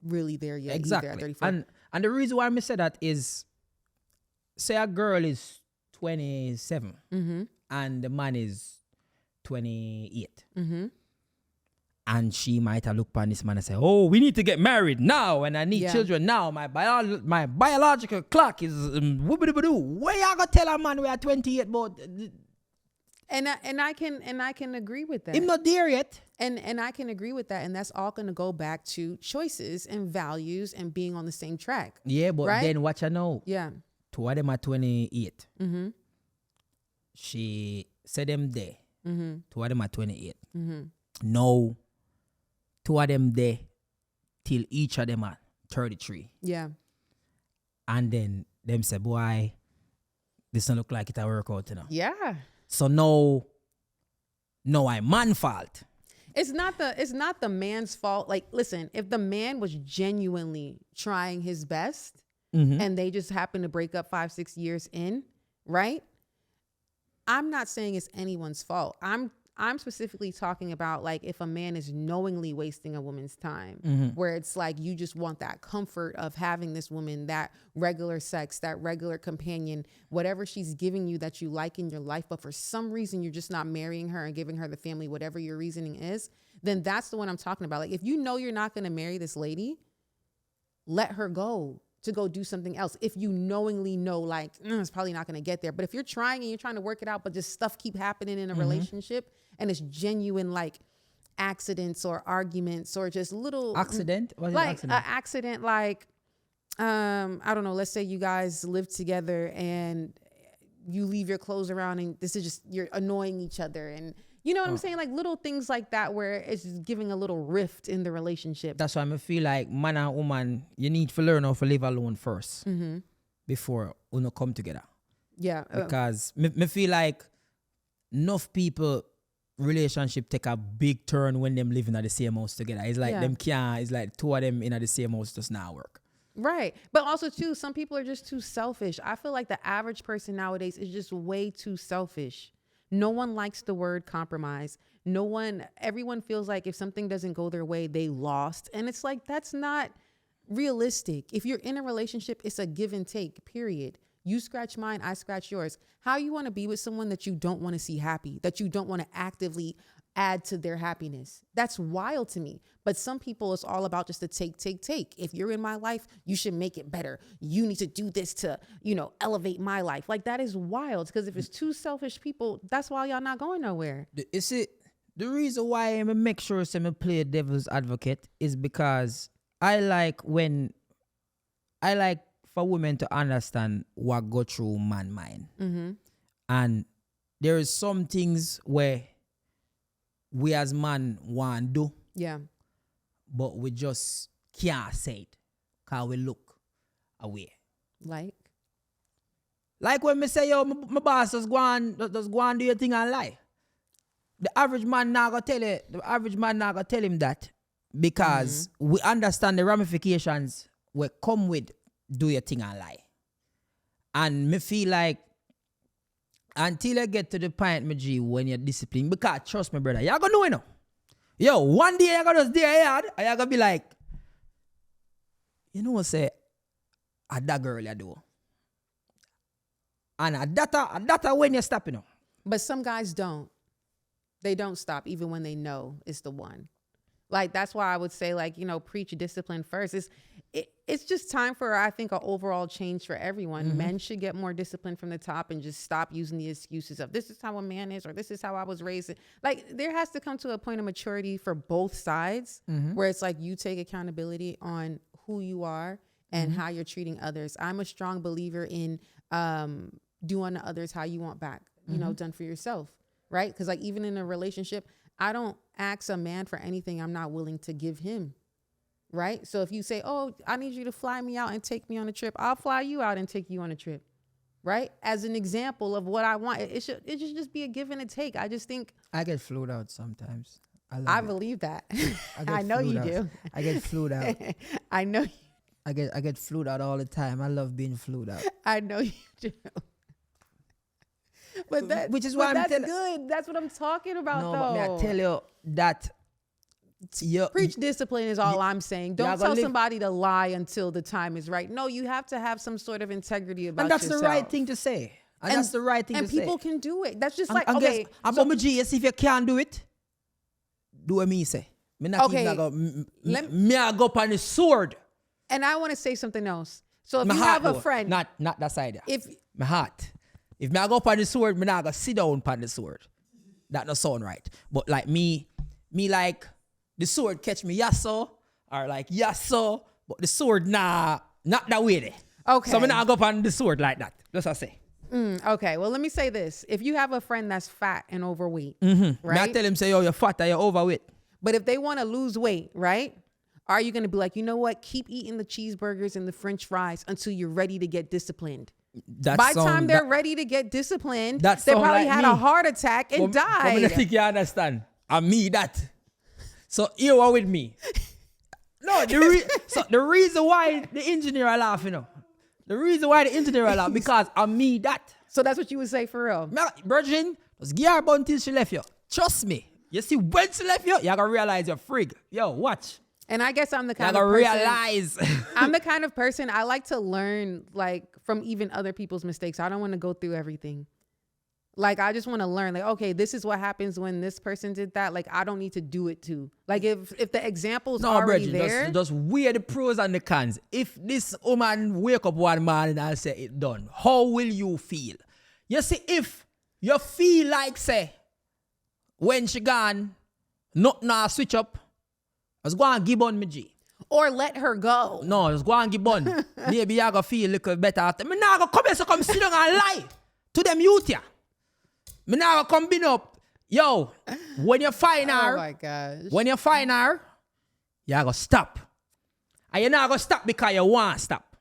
really there yet. Exactly. Either at 34. And the reason why I say that is, say a girl is 27 and the man is 28. And she might have looked upon this man and say, oh, we need to get married now and I need children now. My biological clock is whoop-a-doo-ba-doo. Where y'all gonna tell a man we are 28 about? And I can agree with that. Him not there yet. And I can agree with that. And that's all going to go back to choices and values and being on the same track. Yeah, but right? then watch her now. Yeah. Two of them are 28. She said them there. Two of them are 28. No. Two of them there till each of them are 33. Yeah. And then them say, boy, this don't look like it'll work out, you know. Yeah. So no, I man fault. It's not the man's fault. Like, listen, if the man was genuinely trying his best and they just happen to break up 5-6 years in, right? I'm not saying it's anyone's fault. I'm specifically talking about like if a man is knowingly wasting a woman's time, where it's like you just want that comfort of having this woman, that regular sex, that regular companion, whatever she's giving you that you like in your life, but for some reason you're just not marrying her and giving her the family, whatever your reasoning is, then that's the one I'm talking about. Like if you know you're not going to marry this lady, let her go to go do something else. If you knowingly know like it's probably not going to get there, but if you're trying and you're trying to work it out, but just stuff keep happening in a relationship and it's genuine like accidents or arguments or just little accident, what is like accident? an accident, like I don't know, let's say you guys live together and you leave your clothes around and this is just, you're annoying each other, and you know what I'm saying? Like little things like that where it's just giving a little rift in the relationship. That's why I feel like man and woman, you need to learn how to live alone first before you come together. Yeah. Because me feel like enough people relationship take a big turn when them living at the same house together. It's like it's like two of them in the same house does not work. Right. But also too, some people are just too selfish. I feel like the average person nowadays is just way too selfish. No one likes the word compromise. Everyone feels like if something doesn't go their way, they lost. And it's like, that's not realistic. If you're in a relationship, it's a give and take, period. You scratch mine, I scratch yours. How you want to be with someone that you don't want to see happy, that you don't want to actively add to their happiness? That's wild to me. But some people, it's all about just a take. If you're in my life, you should make it better. You need to do this to, elevate my life. Like that is wild, because if it's two selfish people, that's why y'all not going nowhere. Is it the reason why I make sure I play devil's advocate is because I like for women to understand what go through man mind. And there is some things where we as man want to do. Yeah. But we just can't say it because we look away. Like when me say, yo, my boss just go and do your thing and lie. The average man not gonna tell it. The average man not gonna tell him that because we understand the ramifications will come with do your thing and lie. And me feel like until I get to the point, my G, when you're disciplined, because trust me, brother, you're gonna know, Yo, one day you're gonna just stay hard and you're gonna be like, what say, that girl you do. And a data when you stop, But some guys don't. They don't stop even when they know it's the one. Like, that's why I would say, like, you know, preach discipline first. It's just time for, I think, an overall change for everyone. Men should get more discipline from the top and just stop using the excuses of this is how a man is or this is how I was raised. Like, there has to come to a point of maturity for both sides where it's like you take accountability on who you are and how you're treating others. I'm a strong believer in doing to others how you want back, you know, done for yourself, right? Because, like, even in a relationship, I don't ask a man for anything I'm not willing to give him, right? So if you say, oh, I need you to fly me out and take me on a trip, I'll fly you out and take you on a trip, right? As an example of what I want. It should just be a give and a take. I just think. I get flued out sometimes. I believe that. I know you do. I get flued out. I know. I get flued out all the time. I love being flued out. I know you do. But which is why that's good. That's what I'm talking about, though. But may I tell you that preach discipline is all I'm saying. Don't tell somebody to lie until the time is right. No, you have to have some sort of integrity about yourself. And that's the right thing to say. And that's the right thing to say. And people can do it. That's just like, okay. I'm so, if you can't do it, do what me say. Me I go up on the sword. And I want to say something else. So if you have a friend. Not that side. My heart. If me I go up on the sword, me not go sit down on the sword. That no sound right. But like me like the sword catch me yasso or like yasso, but the sword not that way there. Okay. So me not go up on the sword like that. That's what I say. Okay. Well, let me say this. If you have a friend that's fat and overweight, right? Me I tell him say, yo, you're fat or you're overweight. But if they want to lose weight, right? Are you going to be like, you know what? Keep eating the cheeseburgers and the French fries until you're ready to get disciplined. By the time they're ready to get disciplined, they probably had a heart attack and died. I think you understand. I mean that. So you are with me. No, the reason why the engineer are laughing, the reason why the engineer are laughing because I mean that. So that's what you would say for real. Virgin, just give her about until she left you. Trust me. You see, when she left you, you're gonna realize you're frig. Yo, watch. And I guess I'm the kind of person. Realize. I'm the kind of person I like to learn, like, from even other people's mistakes. I don't want to go through everything. Like, I just want to learn, like, okay, this is what happens when this person did that. Like, I don't need to do it too. Like, if the example's already there. Just weigh the pros and the cons. If this woman wake up one morning and say it done, how will you feel? You see, if you feel like, say, when she gone, not now switch up, let's go and give on me G. Or let her go. No, let's go and give on. Maybe you gonna feel a little better after. Me now go come here so come sit down and lie to them youth here. Me now go come bin up. Yo, when you find her. Oh my gosh. When you find her, you gotta stop. And you're not gonna stop because you want to stop.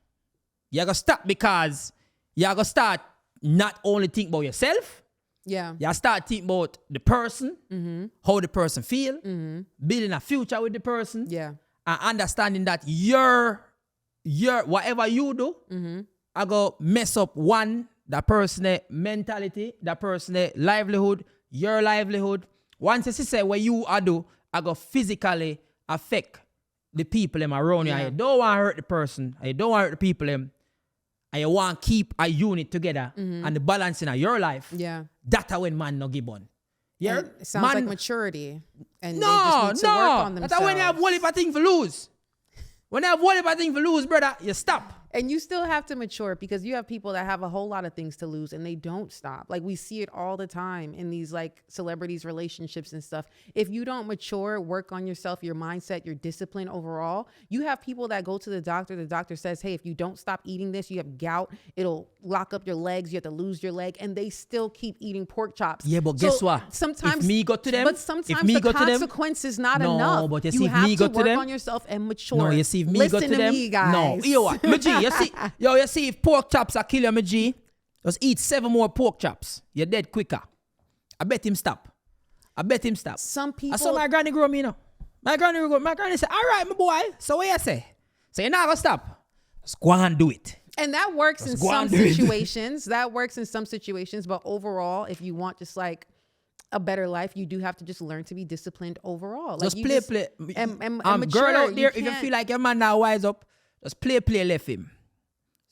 You gotta stop because you gotta start not only think about yourself. Yeah. You start thinking about the person, how the person feel, building a future with the person. Yeah. And understanding that your whatever you do, I go mess up that person's mentality, that person's livelihood, your livelihood. Once you say what you are do, I go physically affect the people around you. And you don't want to hurt the person, and you don't want to hurt the people and you want to keep a unit together and the balance in your life. Yeah. That's when man no give on. Yeah. It sounds like maturity. And they just need to work on themselves. That's when you have one if I think for lose. When you have one if I think for lose, brother, you stop. And you still have to mature because you have people that have a whole lot of things to lose and they don't stop. Like, we see it all the time in these, like, celebrities, relationships and stuff. If you don't mature, work on yourself, your mindset, your discipline overall, you have people that go to the doctor. The doctor says, hey, if you don't stop eating this, you have gout. It'll lock up your legs. You have to lose your leg. And they still keep eating pork chops. Yeah, but guess what? Sometimes, if me go to them, but sometimes the consequence is not enough. But you see, you have me to go work to them, on yourself and mature. No, you see, if me Listen go to them, me, guys. No, you what? You see, if pork chops are killing me, G, just eat 7 more pork chops. You're dead quicker. I bet him stop. Some people. I saw my granny grow me, you know. My granny said, all right, my boy. So what you say? So you're not going to stop. Just go and do it. And that works in some situations. That works in some situations. But overall, if you want just like a better life, you do have to just learn to be disciplined overall. Like, just play. And mature. Girl out there, if you feel like your man now wise up, just play, left him.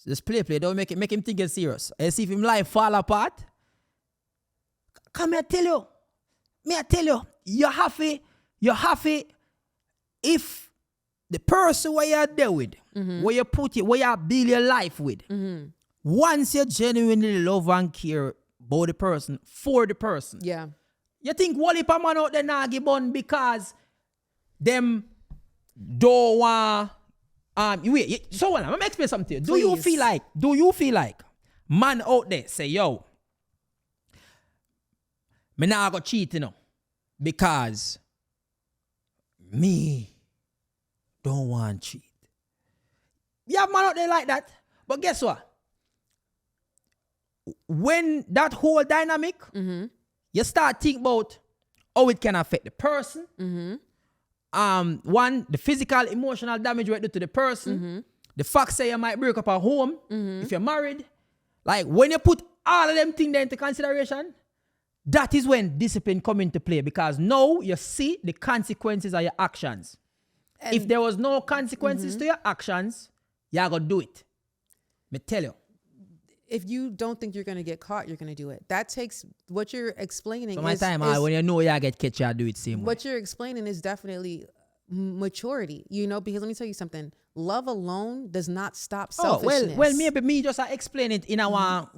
Just play. Don't make him think it's serious. And see if him life fall apart. Come here, tell you. me I tell you, you have it, if the person where you're there with, where you put it, where you build your life with, once you genuinely love and care about the person, for the person, Yeah. you think Wally man out there now give on because them don't want wait, so let me explain something to you. Do you feel like man out there say, yo, me nah go cheat, you know, because me don't want cheat. You have man out there like that. But guess what? When that whole dynamic, you start thinking about how it can affect the person. One, the physical, emotional damage right to the person. The fact say you might break up a home if you're married. Like when you put all of them things there into consideration, that is when discipline come into play, because now you see the consequences of your actions. And if there was no consequences to your actions, you're going to do it. Me tell you. If you don't think you're going to get caught, you're going to do it. That takes what you're explaining. So my time, when you know you get catch, you do it same way. What you're explaining is definitely maturity, you know, because let me tell you something. Love alone does not stop selfishness. Well, maybe me just explain it in our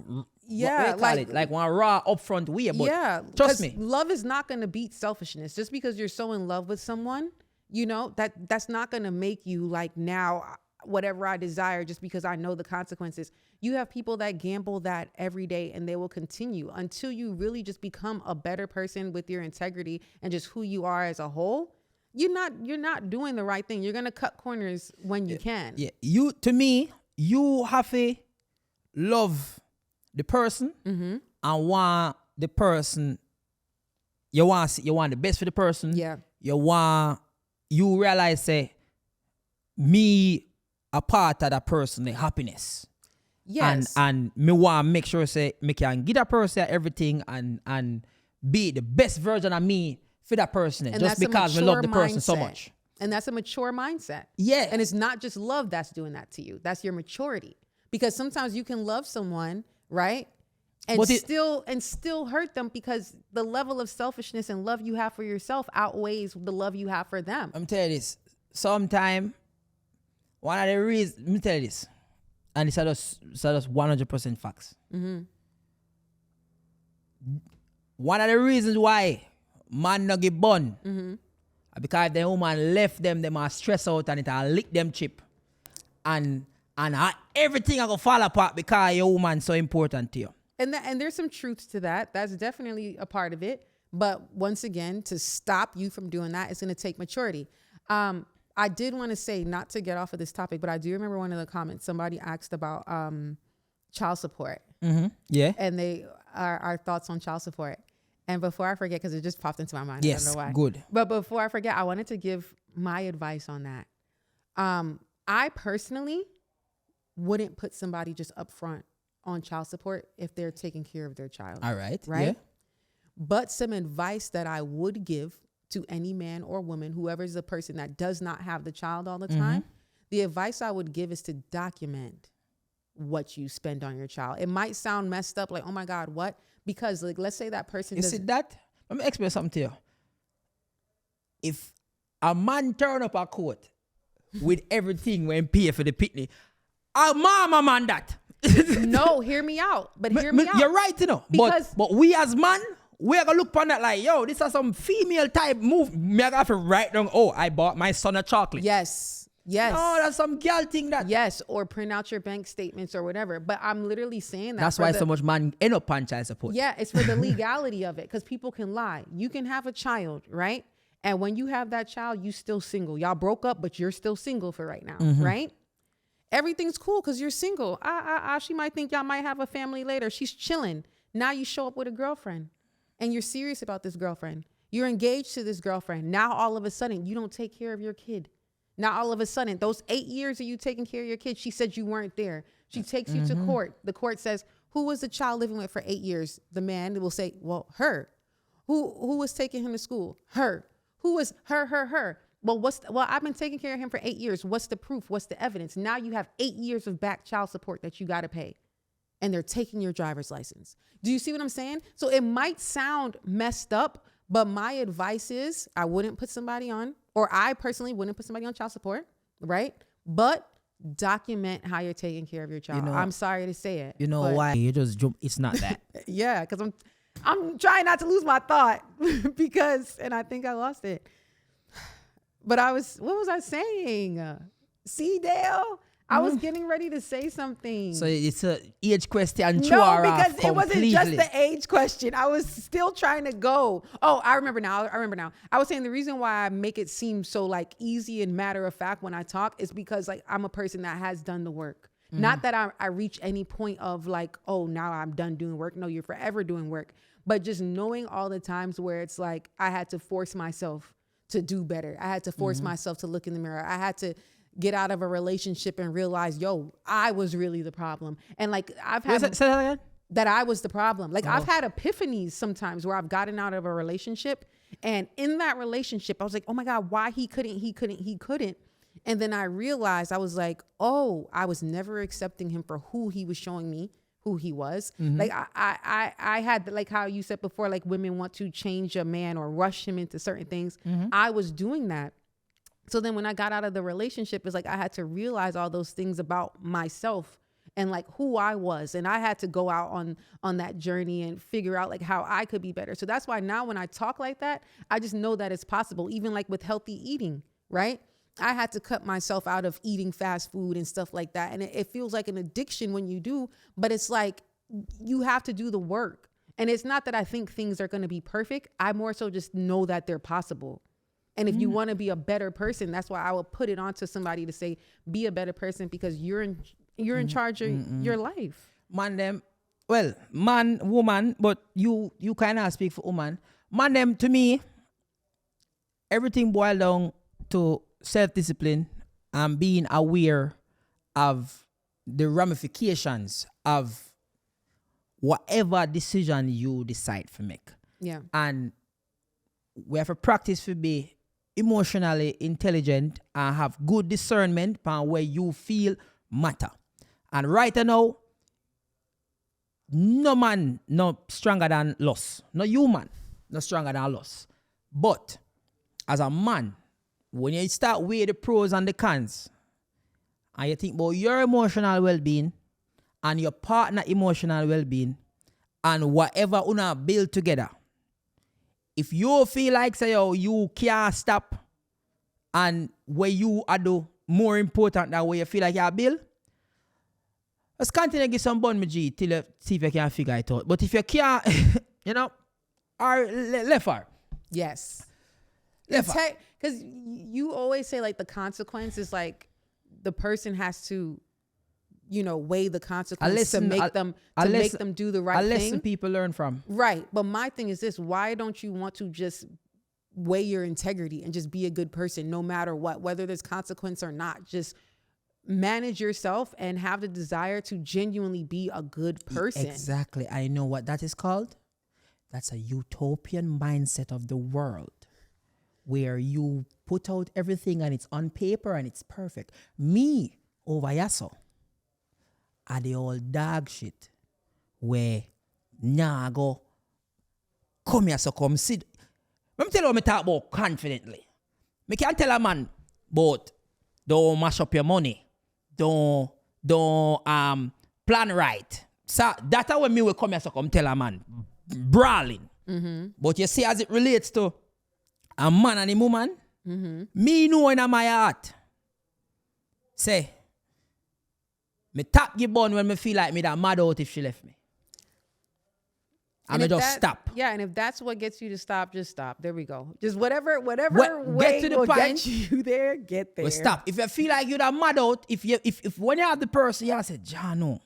like one raw upfront way. But trust me, love is not going to beat selfishness. Just because you're so in love with someone, you know, that's not going to make you like now whatever I desire just because I know the consequences. You have people that gamble that every day, and they will continue until you really just become a better person with your integrity and just who you are as a whole. You're not doing the right thing. You're going to cut corners when you can. Yeah. You have to love the person and want the person. You want the best for the person. Yeah. You realize say me a part of that person, the happiness. Yes. And me want to make sure say me can give that person everything and be the best version of me for that person, and just because we love the person so much. And that's a mature mindset. Yeah. And it's not just love that's doing that to you. That's your maturity. Because sometimes you can love someone, right? And still hurt them because the level of selfishness and love you have for yourself outweighs the love you have for them. I'm telling you this. Sometime, one of the reasons, let me tell you this, and it's just 100% facts. One of the reasons why man no get bun, because the woman left them are stressed out and it a lick them chip. And everything I go fall apart because your woman so important to you. And there's some truth to that. That's definitely a part of it. But once again, to stop you from doing that, it's going to take maturity. I did want to say, not to get off of this topic, but I do remember one of the comments somebody asked about child support. Yeah. And our thoughts on child support. And before I forget, because it just popped into my mind. Yes, I don't know why. good. But before I forget, I wanted to give my advice on that. I personally wouldn't put somebody just up front on child support if they're taking care of their child. All right. Right? Yeah. But some advice that I would give to any man or woman, whoever's the person that does not have the child all the time, the advice I would give is to document what you spend on your child. It might sound messed up, like, oh my God, what? Because like, let's say that person You see that? Let me explain something to you. If a man turn up a court with everything when pay for the pitney, a mama man that. No, hear me out. But hear me out. You're right, you know. But we as man, we're gonna look upon that like, yo, this is some female type move. Me have to write down, oh, I bought my son a chocolate. Yes. No, that's some girl thing that. Yes, or print out your bank statements or whatever. But I'm literally saying that. That's why so much man end up on child support. Yeah, it's for the legality of it, because people can lie. You can have a child, right? And when you have that child, you still single. Y'all broke up, but you're still single for right now, right? Everything's cool because you're single. She might think y'all might have a family later. She's chilling. Now you show up with a girlfriend and you're serious about this girlfriend. You're engaged to this girlfriend. Now all of a sudden you don't take care of your kid. Now all of a sudden, those 8 years of you taking care of your kid, she said you weren't there. She takes you to court. The court says, who was the child living with for 8 years? The man will say, well, her. Who was taking him to school? Her. Who was her? Well, I've been taking care of him for 8 years. What's the proof? What's the evidence? Now you have 8 years of back child support that you got to pay. And they're taking your driver's license. Do you see what I'm saying? So it might sound messed up, But my advice is I wouldn't put somebody on, or I personally wouldn't put somebody on child support, right? But document how you're taking care of your child. I'm sorry to say it. You know why? You just jump. It's not that. Yeah, because I'm trying not to lose my thought because, and I think I lost it. But what was I saying? See, Dale? I was getting ready to say something. So it's a age question. No, because it wasn't just the age question. I was still trying to go. Oh, I remember now. I was saying the reason why I make it seem so like easy and matter of fact when I talk is because like I'm a person that has done the work. Not that I reach any point of like, oh, now I'm done doing work. No, you're forever doing work. But just knowing all the times where it's like I had to force myself to do better. I had to force myself to look in the mirror. I had to get out of a relationship and realize, yo, I was really the problem. And like I've had say that again? That I was the problem. Like I've had epiphanies sometimes where I've gotten out of a relationship, and in that relationship I was like, oh my God, why he couldn't. And then I realized, I was like, oh, I was never accepting him for who he was showing me who he was. Like I had, like how you said before, like women want to change a man or rush him into certain things. I was doing that. So then when I got out of the relationship, it's like I had to realize all those things about myself and like who I was. And I had to go out on that journey and figure out like how I could be better. So that's why now when I talk like that, I just know that it's possible, even like with healthy eating, right? I had to cut myself out of eating fast food and stuff like that. And it feels like an addiction when you do, but it's like you have to do the work. And it's not that I think things are going to be perfect. I more so just know that they're possible. And if you want to be a better person, that's why I will put it onto somebody to say, be a better person, because you're in charge of your life. Man, woman, but you kind of speak for woman. Man, to me, everything boils down to self-discipline and being aware of the ramifications of whatever decision you decide to make. Yeah. And we have to practice to be emotionally intelligent and have good discernment on where you feel matter. And right now, no man no stronger than loss. No human no stronger than loss. But as a man, when you start weigh the pros and the cons, and you think about your emotional well-being and your partner emotional well-being and whatever una build together, if you feel like say you can't stop and where you are the more important than where you feel like you build, let's continue to give some bun, G, till you see if you can figure it out. But if you can't, or left her. Yes. Left her. Because you always say like the consequence is like the person has to, weigh the consequences to make them do the right thing. A lesson people learn from. Right. But my thing is this: why don't you want to just weigh your integrity and just be a good person no matter what, whether there's consequence or not? Just manage yourself and have the desire to genuinely be a good person. Exactly. I know what that is called. That's a utopian mindset of the world, where you put out everything and it's on paper and it's perfect. Me over yasso are the old dog shit where go come here, so come sit. Let me tell you what I talk about confidently. I can't tell a man about don't mash up your money, don't plan right. So that's when me will come here, so come tell a man brawling. But you see, as it relates to a man and a woman, me know in my heart, say, me tap give bun when me feel like me that mad out if she left me. And me just stop. Yeah, and if that's what gets you to stop, just stop. There we go. Just whatever way get to the point, get you there, get there. Well, stop. If you feel like you're that mad out, if when you have the person, you say, Jano,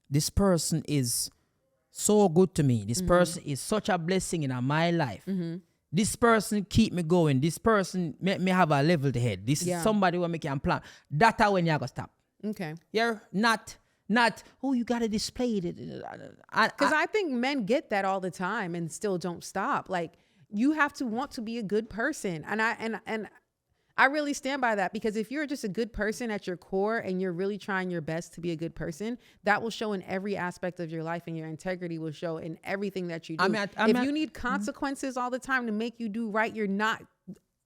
this person is so good to me. This person is such a blessing in my life. This person keep me going. This person make me have a level ahead. This is somebody who make you plan. That's when you gotta stop. Okay. You're not, oh, you gotta display it. Because I think men get that all the time and still don't stop. Like, you have to want to be a good person. And I really stand by that, because if you're just a good person at your core and you're really trying your best to be a good person, that will show in every aspect of your life, and your integrity will show in everything that you do. If you need consequences all the time to make you do right, you're not,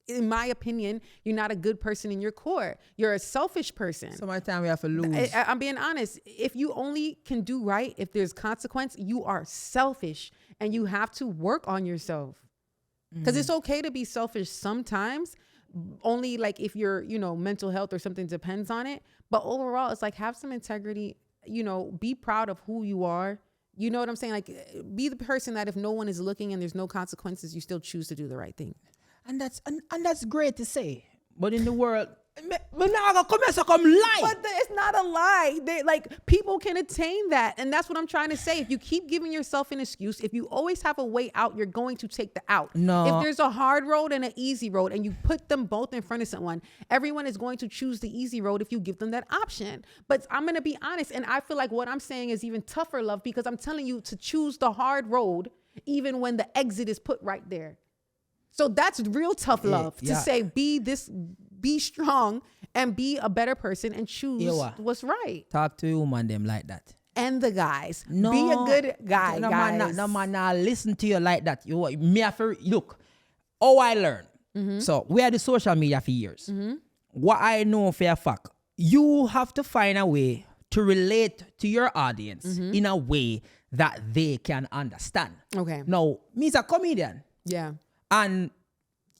in my opinion, you're not a good person in your core. You're a selfish person. So much time we have to lose. I'm being honest. If you only can do right if there's consequence, you are selfish, and you have to work on yourself. Because it's okay to be selfish sometimes, only like if your, you know, mental health or something depends on it. But overall, it's like, have some integrity, you know, be proud of who you are. You know what I'm saying? Like, be the person that if no one is looking and there's no consequences, you still choose to do the right thing. And that's great to say. But in the world, but now I come lie. But it's not a lie. Like, people can attain that. And that's what I'm trying to say. If you keep giving yourself an excuse, if you always have a way out, you're going to take the out. No. If there's a hard road and an easy road, and you put them both in front of someone, everyone is going to choose the easy road if you give them that option. But I'm going to be honest. And I feel like what I'm saying is even tougher love, because I'm telling you to choose the hard road, even when the exit is put right there. So that's real tough love, to say, be strong and be a better person and choose what's right. Talk to a woman them like that. And the guys. No, be a good guy, no, guys. No man, nah, listen to you like that. Me have to, look, how I learn. So we are the social media for years. What I know for a fact, you have to find a way to relate to your audience in a way that they can understand. Okay. Now, me's a comedian. Yeah. And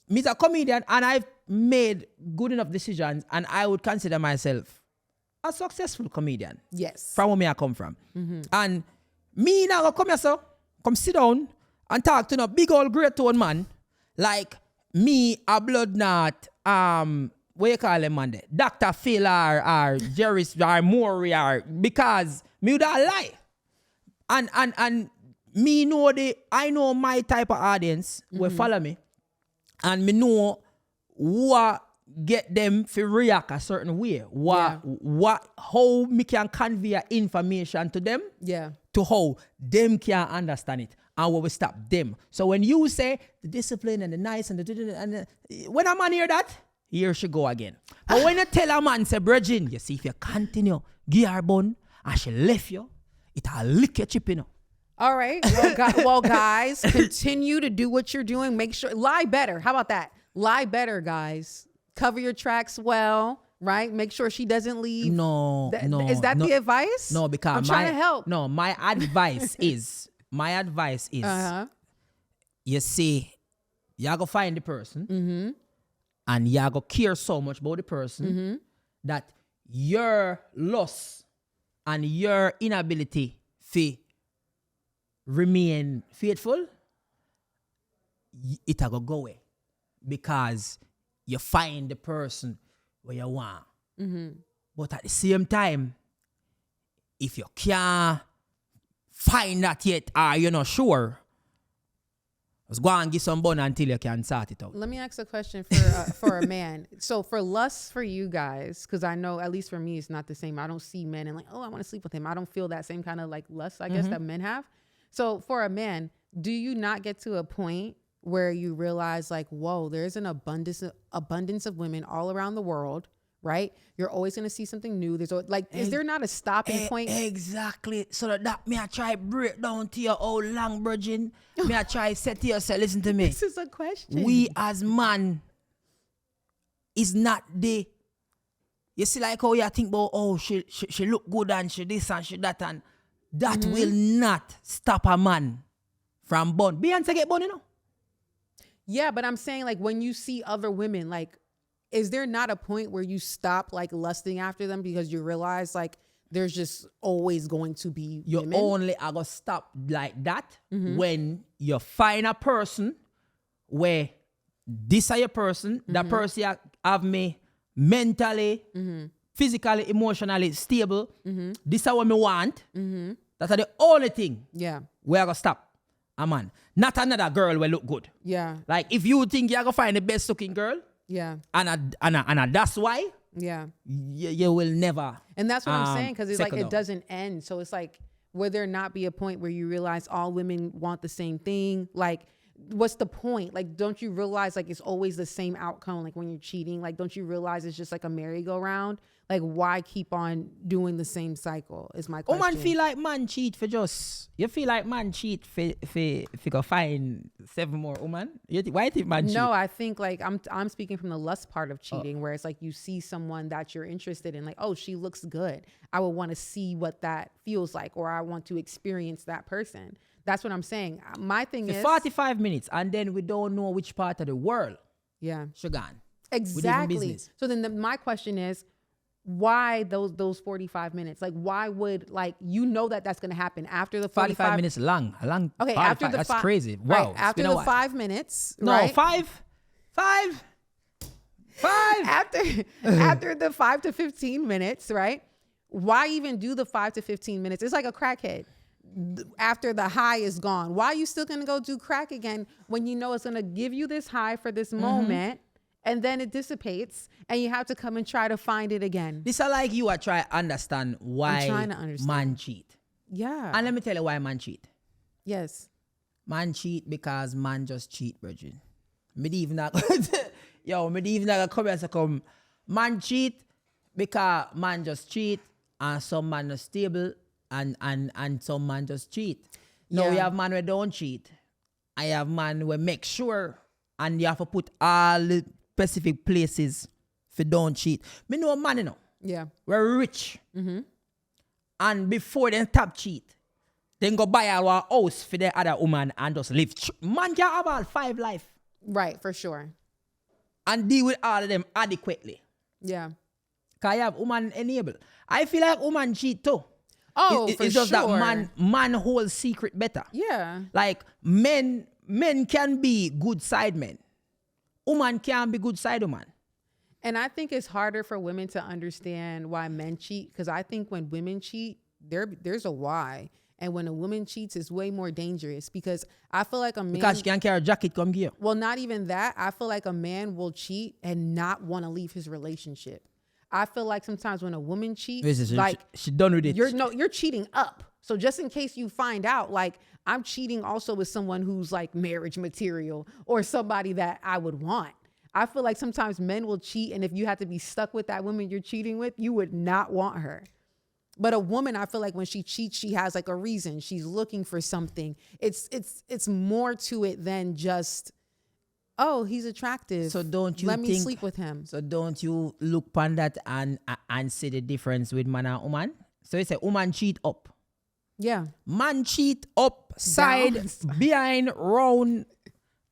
me's a comedian, and I've made good enough decisions, and I would consider myself a successful comedian. Yes. From where I come from. And me now come here, so come sit down and talk to no big old great tone man like me, a blood knot, what you call him, man? Dr. Phil or Jerry or Maury, or because me would not lie. And me know I know my type of audience will follow me. And me know what get them to react a certain way. How me can convey information to them. Yeah. To how them can understand it. And we will stop them. So when you say the discipline and the nice and the when a man hear that, here she go again. But when you tell a man, say, Bridget, you see, if you continue, give her bun, and she left you, it'll lick your chip, you know. All right. Well, guys, continue to do what you're doing. Make sure, lie better. How about that? Lie better, guys. Cover your tracks well, right? Make sure she doesn't leave. No. Is that the advice? No, because I'm trying to help. No, my advice is, you see, you go find the person, and you go care so much about the person that your loss and your inability to remain faithful, it'll go away because you find the person where you want. But at the same time, if you can't find that yet, or you're not sure, let's go and give some bun until you can sort it out. Let me ask a question for a man. So for lust for you guys, because I know, at least for me, it's not the same. I don't see men and like, oh, I want to sleep with him. I don't feel that same kind of like lust, I guess, that men have. So for a man, do you not get to a point where you realize like, whoa, there's an abundance of women all around the world, right? You're always going to see something new. There's like, is there not a stopping point? Exactly. So that me I try break down to your old long virgin. Me I try set to yourself, listen to me. This is a question. We as man is not the, you see like how you think about, oh, she look good and she this and she that, and that will not stop a man from bun. Beyonce get bun, you know? Yeah, but I'm saying like when you see other women, like, is there not a point where you stop like lusting after them because you realize like there's just always going to be women? You only are going to stop like that when you find a person where this is your person, that person have me mentally, physically, emotionally stable. This is what me want. That's the only thing where I going to stop a man. Not another girl will look good. Yeah. Like if you think you're going to find the best looking girl, and that's why, you will never. And that's what I'm saying, because it's like it doesn't end. So it's like, will there not be a point where you realize all women want the same thing? Like, what's the point? Like, don't you realize like it's always the same outcome? Like when you're cheating, like, don't you realize it's just like a merry-go-round? Like, why keep on doing the same cycle is my question. Woman feel like man cheat for just, you feel like man cheat for go find 7 more woman? Why you think man cheat? No, I think like I'm speaking from the lust part of cheating, where it's like you see someone that you're interested in, like, oh, she looks good. I would want to see what that feels like, or I want to experience that person. That's what I'm saying. My thing is 45 minutes, and then we don't know which part of the world. Yeah, she gone. Exactly. So then my question is, why those 45 minutes? Like, why would, like, you know that's going to happen after the 45 minutes long. Okay, after the that's crazy. Wow. Right, after the 5 minutes. No, right? five. After the 5 to 15 minutes, right? Why even do the 5 to 15 minutes? It's like a crackhead. After the high is gone, why are you still going to go do crack again when you know it's going to give you this high for this moment? And then it dissipates, and you have to come and try to find it again. This is like you are trying to understand why man cheat. Yeah. And let me tell you why man cheat. Yes. Man cheat because man just cheat, virgin. Me even not come here to come. Man cheat because man just cheat, and some man is stable, and some man just cheat. No, we have man who don't cheat. I have man who make sure, and you have to put all the specific places for don't cheat. Me know a man, you know. Yeah. We're rich. And before they stop cheat, then go buy our house for the other woman and just live. Man can have all 5 life. Right, for sure. And deal with all of them adequately. Yeah. Because I have woman enable. I feel like woman cheat too. Oh, it's just that man holds secret better. Yeah. Like men can be good side men. Woman can be good side woman. And I think it's harder for women to understand why men cheat, because I think when women cheat, there's a why. And when a woman cheats, it's way more dangerous, because I feel like a man... Because she can't carry a jacket, come here. Well, not even that. I feel like a man will cheat and not want to leave his relationship. I feel like sometimes when a woman cheats, like... She done with it. You're cheating up. So just in case you find out, like, I'm cheating also with someone who's like marriage material or somebody that I would want. I feel like sometimes men will cheat, and if you have to be stuck with that woman you're cheating with, you would not want her. But a woman, I feel like when she cheats, she has like a reason. She's looking for something. It's more to it than just, oh, he's attractive. So don't you let me sleep with him? So don't you look upon that and see the difference with man and woman? So it's a woman cheat up. Yeah. Man cheat up, side, behind, round.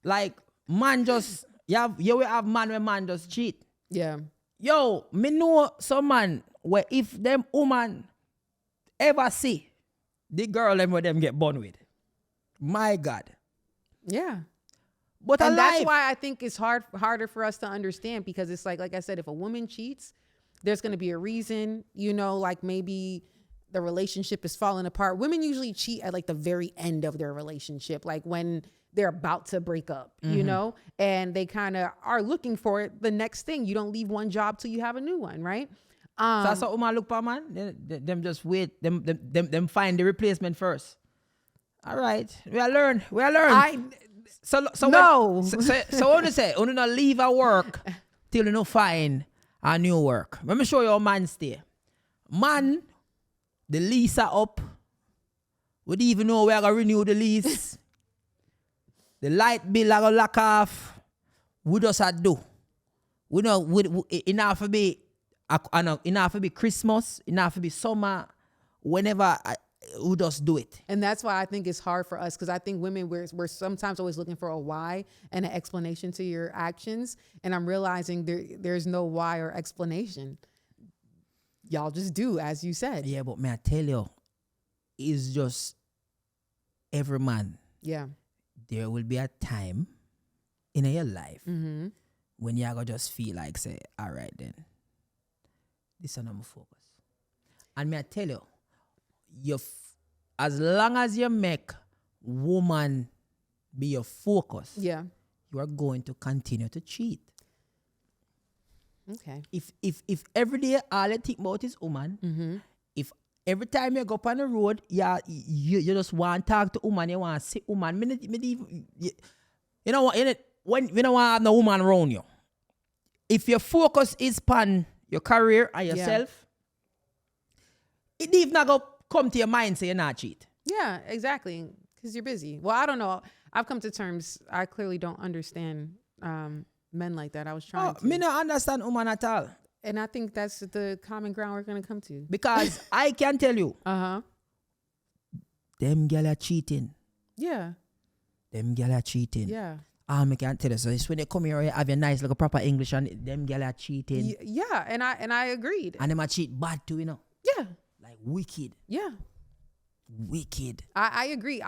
Like, man just, you will have man where man just cheat. Yeah. Yo, me know some man where if them woman ever see the girl them where them get born with, my God. Yeah. But and that's why I think it's harder for us to understand, because it's like I said, if a woman cheats, there's going to be a reason, like maybe the relationship is falling apart. Women usually cheat at like the very end of their relationship, like when they're about to break up, and they kind of are looking for it, the next thing. You don't leave one job till you have a new one, right? So that's what woman look for, man. Them just wait. Them find the replacement first. All right, we are learn. So no. So what do you say? You not leave a work till you no find a new work. Let me show you how man stay. Man, the lease are up. We don't even know we are gonna renew the lease. The light bill are gonna lock off. We just had do. We know enough to be Christmas, enough to be summer. Whenever we just do it. And that's why I think it's hard for us, because I think women, we're sometimes always looking for a why and an explanation to your actions. And I'm realizing there's no why or explanation. Y'all just do, as you said. Yeah, but may I tell you, it's just every man. Yeah. There will be a time in your life when you're going to just feel like, say, all right then, this is not my focus. And may I tell you, as long as you make woman be your focus, you are going to continue to cheat. Okay. If every day all you think about is woman, if every time you go up on the road, you just want to talk to woman, you want to see woman, You know what? When you don't want to have no woman around you, if your focus is on your career and yourself, it even not go come to your mind say you're not cheat. Yeah, exactly. Because you're busy. Well, I don't know. I've come to terms. I clearly don't understand men like that. I was trying to. Me not understand woman at all. And I think that's the common ground we're going to come to. Because I can tell you, them girl are cheating. Yeah. Them girl are cheating. Yeah. I can't tell you. So it's when they come here, you have your nice like a proper English, and them girl are cheating. Yeah, and I agreed. And them are cheat bad too, you know. Yeah. Like wicked. Yeah. Wicked. I agree.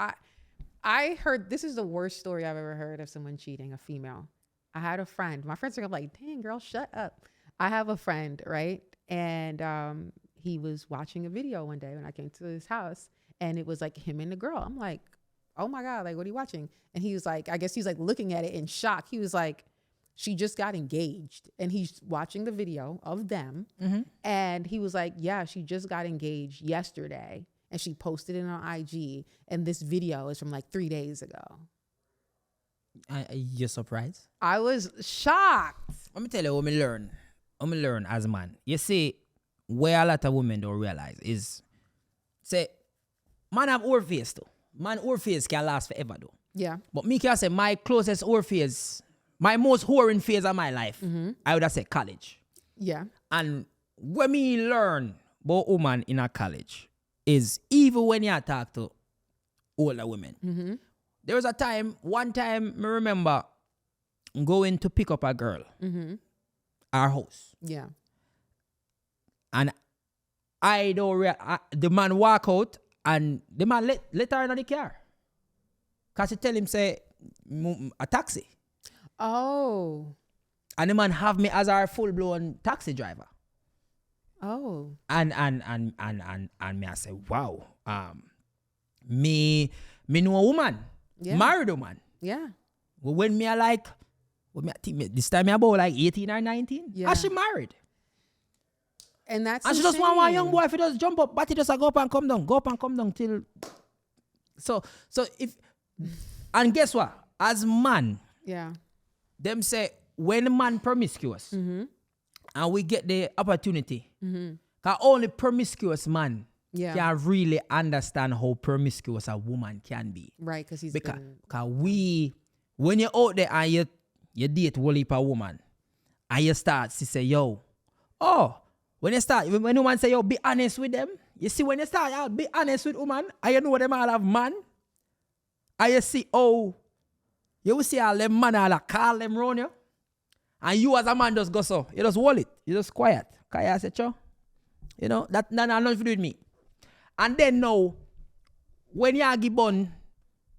I heard, this is the worst story I've ever heard of someone cheating, a female. I had a friend. My friends are like, dang, girl, shut up. I have a friend, right? And he was watching a video one day when I came to his house, and it was like him and the girl. I'm like, oh my God, like, what are you watching? And he was like, I guess he's like looking at it in shock. He was like, she just got engaged. And he's watching the video of them. And he was like, yeah, she just got engaged yesterday. And she posted it on IG. And this video is from like 3 days ago. You're surprised? I was shocked. Let me tell you what me learn. What me learn as a man. You see, where a lot of women don't realize is, say, man have whore face too. Man whore face can last forever though. Yeah. But me can say my closest whore phase, my most whoring phase of my life, I would have said college. Yeah. And when me learn about woman in a college is even when you talk to older women. There was a time, one time, me remember going to pick up a girl, our house. Yeah. And I don't the man walk out and the man let her in the car. Because he tell him, say, a taxi. Oh. And the man have me as our full-blown taxi driver. Oh. And me I say, wow. Me know a woman. Yeah. Married woman. Yeah. Well, when me I like, this time me about like 18 or 19. Yeah. And she married. And that's And she just want one young boy if he just jump up, but he just go up and come down till. So if, and guess what? As man, yeah, them say when a man promiscuous, and we get the opportunity, cause only promiscuous man can really understand how promiscuous a woman can be. Right, because because when you're out there and you date one heap of woman, and you start to say, yo, when woman say, yo, be honest with them, you see when you start out, be honest with woman, and you know them all have man, and you see, you will see all them man all call them round you, and you as a man just go so, you just hold it, you just quiet, because you say, cho, you know, that nothing to do with me. And then now, when you give on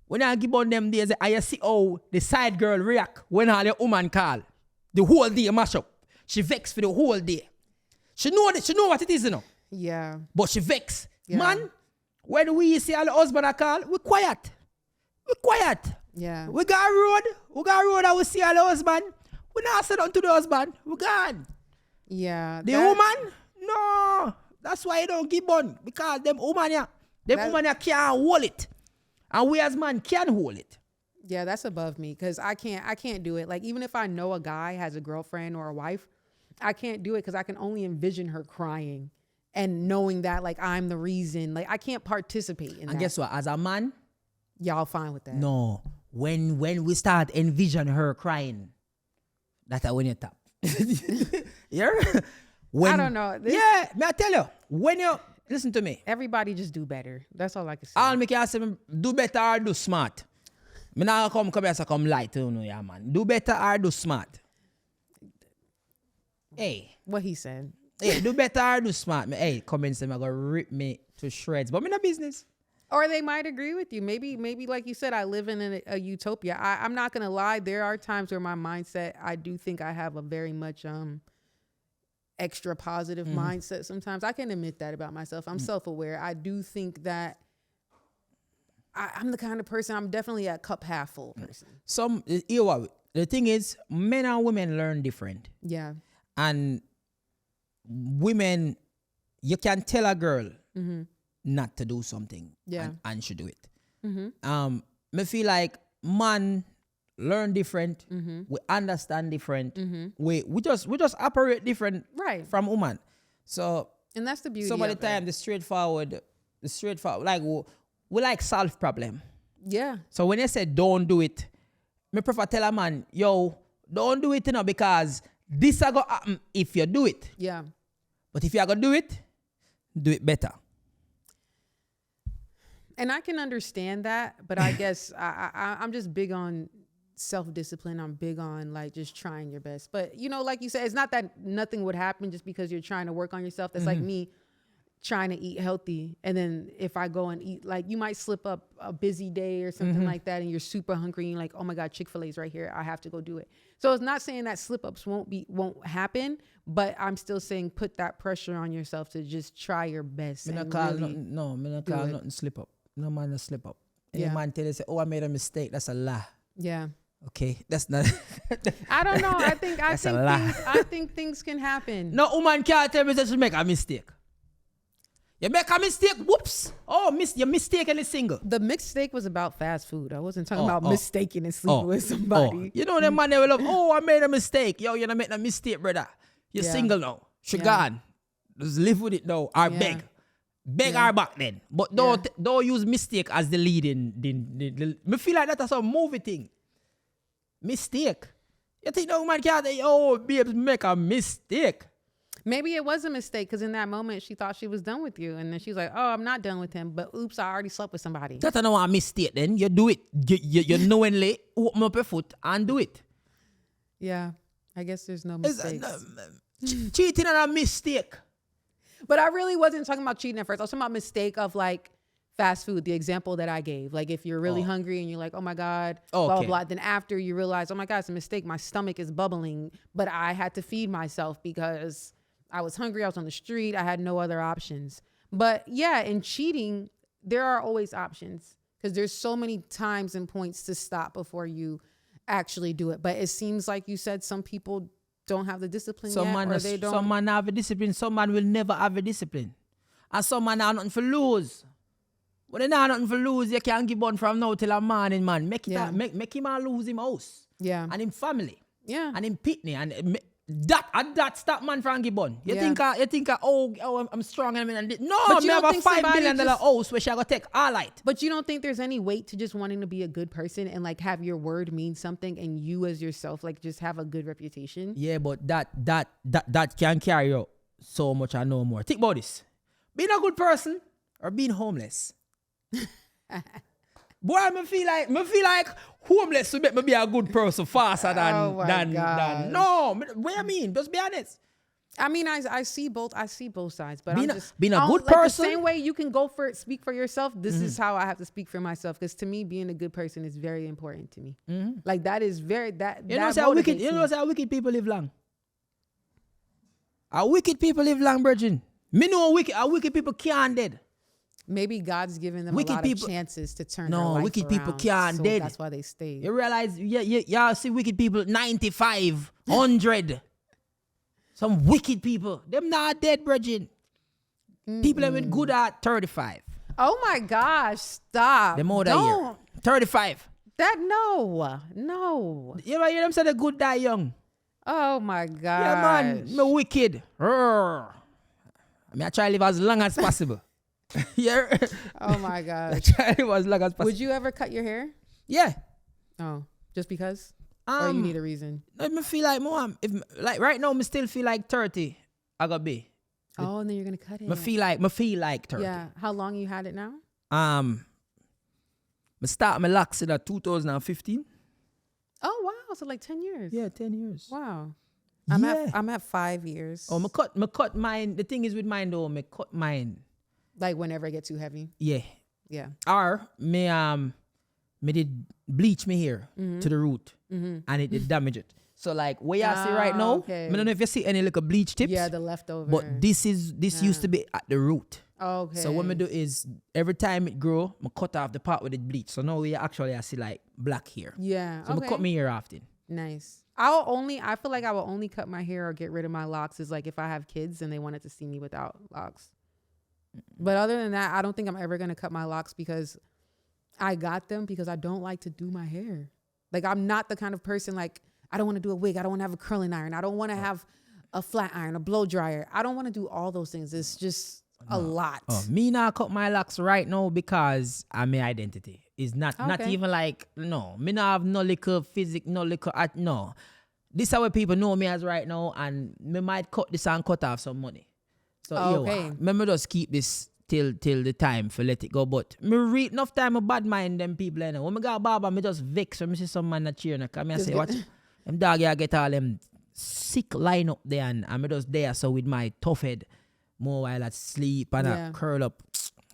them days, and you see how the side girl react when all the woman call, the whole day mash up, she vex for the whole day. She know what it is, you know. Yeah. But she vex. Yeah. Man, when we see all the husband a call, we quiet. Yeah. We got a road and we see all the husband. We not sit down to the husband. We gone. Yeah. The woman, no. That's why you don't give on. Because them woman can't hold it. And we as man can hold it. Yeah, that's above me because I can't do it. Like, even if I know a guy has a girlfriend or a wife, I can't do it because I can only envision her crying and knowing that, like, I'm the reason. Like, I can't participate in that. And guess what? As a man, y'all fine with that. No. When we start envision her crying, that's when you tap. Yeah? I don't know. May I tell you, when you listen to me. Everybody just do better. That's all I can say. All me can say, do better or do smart. Me not come here so come light, you know, yeah, man. Do better or do smart. Hey. What he said. Hey, do better or do smart. Hey, come in and say, I'm going to rip me to shreds. But me no business. Or they might agree with you. Maybe like you said, I live in a utopia. I'm not going to lie. There are times where my mindset, I do think I have a very much extra positive mindset sometimes. I can admit that about myself. I'm self-aware. I do think that I'm the kind of person, I'm definitely a cup half full person. The thing is, men and women learn different. Yeah. And women, you can tell a girl not to do something and she do it. I feel like man learn different. We understand different. We just operate different from woman. So and that's the beauty. Some of the of time, it. the straightforward, like we like solve problem. Yeah. So when they say don't do it, me prefer tell a man, yo, don't do it, because this are gonna happen if you do it. Yeah. But if you are gonna do it better. And I can understand that, but I guess I'm just big on self-discipline. I'm big on like just trying your best. But you know, like you said, it's not that nothing would happen just because you're trying to work on yourself. That's like me trying to eat healthy. And then if I go and eat, like you might slip up a busy day or something like that and you're super hungry and you're like, oh my God, Chick-fil-A's right here. I have to go do it. So it's not saying that slip-ups won't happen, but I'm still saying put that pressure on yourself to just try your best. Me not call nothing slip up. No man no slip up. Any man tell you say, oh, I made a mistake, that's a lie. Yeah. Okay, that's not. I don't know. I think things can happen. No woman can't tell me that she make a mistake. You make a mistake, whoops. Oh, you're mistakenly single. The mistake was about fast food. I wasn't talking about mistaking and sleeping with somebody. You know them man they will love, oh, I made a mistake. Yo, you're not making a mistake, brother. You're single now. She gone. Just live with it now. Or beg. Beg her back then. But don't use mistake as the lead in me feel like that's a movie thing. Mistake. You think no man can't say, oh, babes, make a mistake. Maybe it was a mistake because in that moment she thought she was done with you. And then she's like, oh, I'm not done with him. But oops, I already slept with somebody. That's not a mistake then. You do it. You knowingly open up your foot and do it. Yeah. I guess there's no mistakes. Cheating on a mistake. But I really wasn't talking about cheating at first. I was talking about mistake of like fast food, the example that I gave. Like if you're really hungry and you're like, oh my God, blah, blah, blah. Then after you realize, oh my God, it's a mistake. My stomach is bubbling, but I had to feed myself because I was hungry. I was on the street. I had no other options. But yeah, in cheating, there are always options because there's so many times and points to stop before you actually do it. But it seems like you said some people don't have the discipline yet, or they don't. Some man have a discipline. Some man will never have a discipline. And some man have nothing for lose. When they have nothing for lose, you can't give one from now till a morning, man. Make him lose him house. Yeah. And him family. Yeah. And him pitney. And that stop man from give bun. You think oh I'm strong and no, me have a $5 million house where she go take all light. But you don't think there's any weight to just wanting to be a good person and like have your word mean something and you as yourself like just have a good reputation? Yeah, but that can carry out so much and no more. Think about this. Being a good person or being homeless. Boy, I feel like homeless to make me be a good person faster than no. What I mean? Just be honest. I mean, I see both sides, but being a good person. The same way you can speak for yourself. This is how I have to speak for myself. Because to me, being a good person is very important to me. Like that is very You know how wicked people live long. Our wicked people live long, virgin. Me know wicked people can't dead. Maybe God's given them wicked a lot of chances to turn their life wicked around, people can't dead. That's why they stayed. You realize, y'all see wicked people 95, 100. Some wicked people. Them not dead, Bridget. People that went good at 35. Oh my gosh, stop. Them older year. 35. No. You ever hear them say the good die young? Oh my gosh. Yeah, man. Me wicked. I try to live as long as possible. Yeah. Oh my gosh. I try to live as long as possible. Would you ever cut your hair? Yeah. Oh, just because? Or you need a reason? I feel like more. If like right now, I still feel like 30. I gotta be. Oh, and then you're gonna cut it. I feel like 30. Yeah. How long you had it now? I start my locks in 2015. Oh wow, so like 10 years. Yeah, 10 years. Wow. I'm at 5 years. Oh, me cut mine. The thing is with mine though, me cut mine. Like whenever it gets too heavy. Yeah. Yeah. Or me did bleach me hair to the root and it did damage it. So like where y'all see right now, I don't know if you see any little bleach tips. Yeah, the leftover. But this used to be at the root. Okay. So what me do is every time it grow, I cut off the part with it bleach. So now I see like black hair. Yeah. So I cut my hair often. Nice. I feel like I will only cut my hair or get rid of my locks is like if I have kids and they wanted to see me without locks. But other than that, I don't think I'm ever going to cut my locks because I got them because I don't like to do my hair. Like, I'm not the kind of person, like, I don't want to do a wig. I don't want to have a curling iron. I don't want to have a flat iron, a blow dryer. I don't want to do all those things. It's just a lot. Me now cut my locks right now because I'm my identity. It's not even like, no. Me not have no little physic, no little, no. This is how people know me as right now, and me might cut this and cut off some money. So, me just keep this till the time for let it go. But me read enough time a bad mind them people. You know. When me go to barber, me just vex when me see some man that cheering. Come me say, what? Them dog here get all them sick line up there, and I'm just there so with my tough head more while I sleep and I curl up.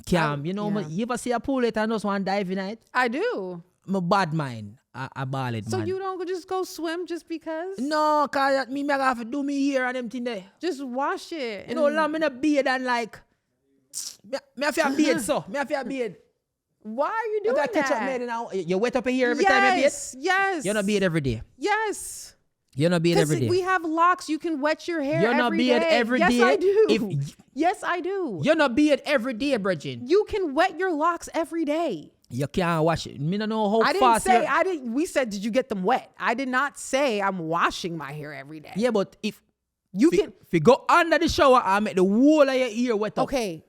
Calm. You ever see a pool later and just want to dive in it? I do. My bad mind. I ball it, so man. You don't just go swim just because? No, cause me have to do me hair and them thing there. Just wash it. You know, I'm in a beard and like, me have to beard so. Me have to beard. Why are you doing that? Catch up now. You wet up a hair every time you beard? Yes. You're not beard every day. Yes. You're not beard every day. We have locks. You can wet your hair every day. You're not beard every day. Yes, I do. Yes, I do. You're not beard every day, Bridget. You can wet your locks every day. You can't wash it. Me don't know how fast. We said, did you get them wet? I did not say I'm washing my hair every day. Yeah, but if you go under the shower, I make the whole of your ear wet up. Okay.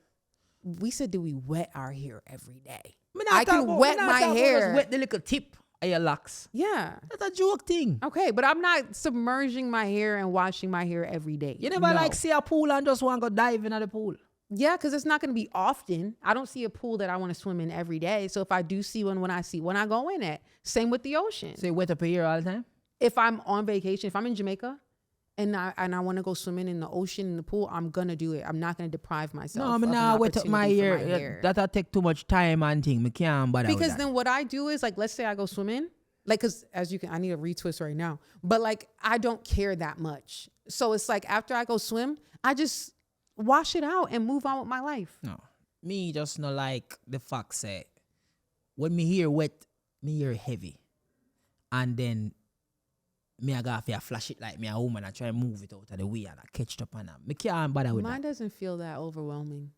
We said, do we wet our hair every day? I can wet my hair. Wet the little tip of your locks. Yeah. That's a joke thing. Okay, but I'm not submerging my hair and washing my hair every day. You never like see a pool and just want to go dive into the pool? Yeah, because it's not going to be often. I don't see a pool that I want to swim in every day. So if I do see one, when I go in it. Same with the ocean. So you wet up a hair all the time? If I'm on vacation, if I'm in Jamaica and I want to go swimming in the ocean, in the pool, I'm going to do it. I'm not going to deprive myself. No, I'm not wet up my hair. That'll take too much time and thing. I can't bother with that. Because then what I do is, like, let's say I go swimming. Like, because I need a retwist right now. But, like, I don't care that much. So it's like after I go swim, I just wash it out and move on with my life. No. Me just not like the fact say, when me hair wet, me hair heavy. And then me I got to flash it like me a woman. I try to move it out of the way and I catch it up on them. Me can't bother with that. Mine doesn't feel that overwhelming.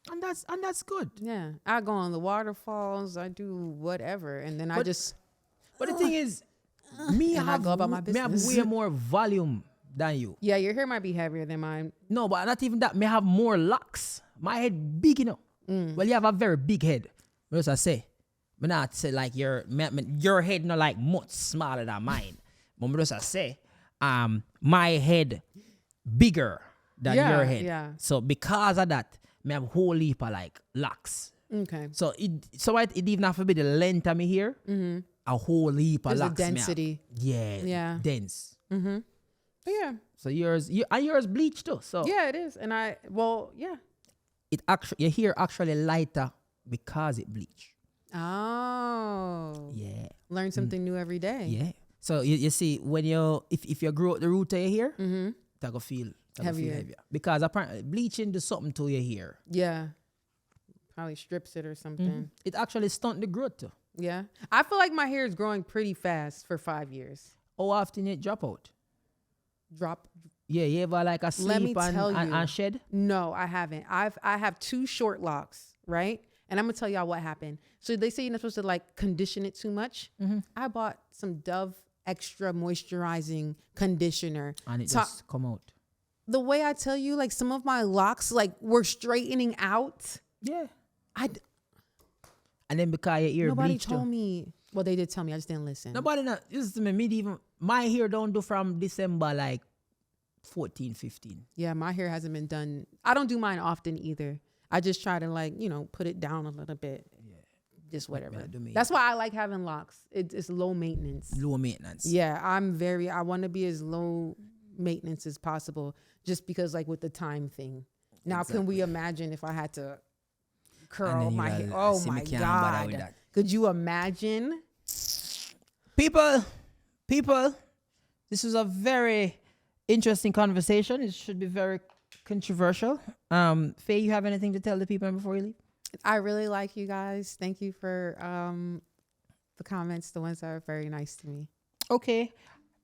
And that's good. Yeah. I go on the waterfalls, I do whatever. And then But the thing is, me I go about my business. Me have way more volume than you. Yeah, your hair might be heavier than mine. No, but not even that. Me have more locks. My head big, you know. Well, you have a very big head. What I say? Me not say like your head not like much smaller than mine. But me just say, my head bigger than your head. Yeah. So because of that, me have whole heap of like locks. Okay. So it even have to be the length of me here. Mm-hmm. A whole heap of locks. There's a density. Yeah. Dense. Mm-hmm. But yeah. So yours bleached too. So yeah, it is. And it actually your hair actually lighter because it bleached. Oh. Yeah. Learn something new every day. Yeah. So you see when if you grow out the root of your hair, that go feel heavier. Because apparently bleaching does something to your hair. Yeah. Probably strips it or something. It actually stunt the growth too. Yeah. I feel like my hair is growing pretty fast for 5 years. How often it drop out? Yeah, you ever like a sleep and shed? No, I haven't. I have 2 short locks, right? And I'm gonna tell y'all what happened. So they say you're not supposed to like condition it too much. I bought some Dove Extra Moisturizing Conditioner. And it just come out. The way I tell you, like some of my locks like were straightening out. Yeah. And then because your ear nobody bleached told me. Well, they did tell me. I just didn't listen. Nobody not. This is me. Even my hair don't do from December like 14, 15. Yeah, my hair hasn't been done. I don't do mine often either. I just try to like, put it down a little bit. Yeah. Just whatever. That's why I like having locks. It's low maintenance. Low maintenance. Yeah, I want to be as low maintenance as possible just because like with the time thing. Now, Can we imagine if I had to curl my hair? Oh my God. Could you imagine? People, this was a very interesting conversation. It should be very controversial. Faye, you have anything to tell the people before you leave? I really like you guys. Thank you for the comments, the ones that are very nice to me. Okay.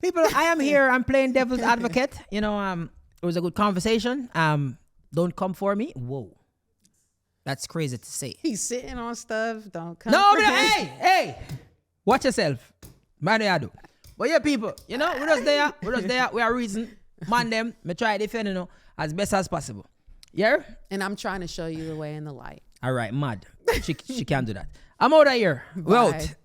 People, I am here. I'm playing devil's advocate. It was a good conversation. Don't come for me. Whoa. That's crazy to say. He's sitting on stuff. Don't come. No, hey. Watch yourself. Man, I do. But yeah, people, you know, we're just there. We are reason. Man, them, me try to defend, you know, as best as possible. Yeah? And I'm trying to show you the way and the light. All right, mad. She can't do that. I'm out of here. We're out.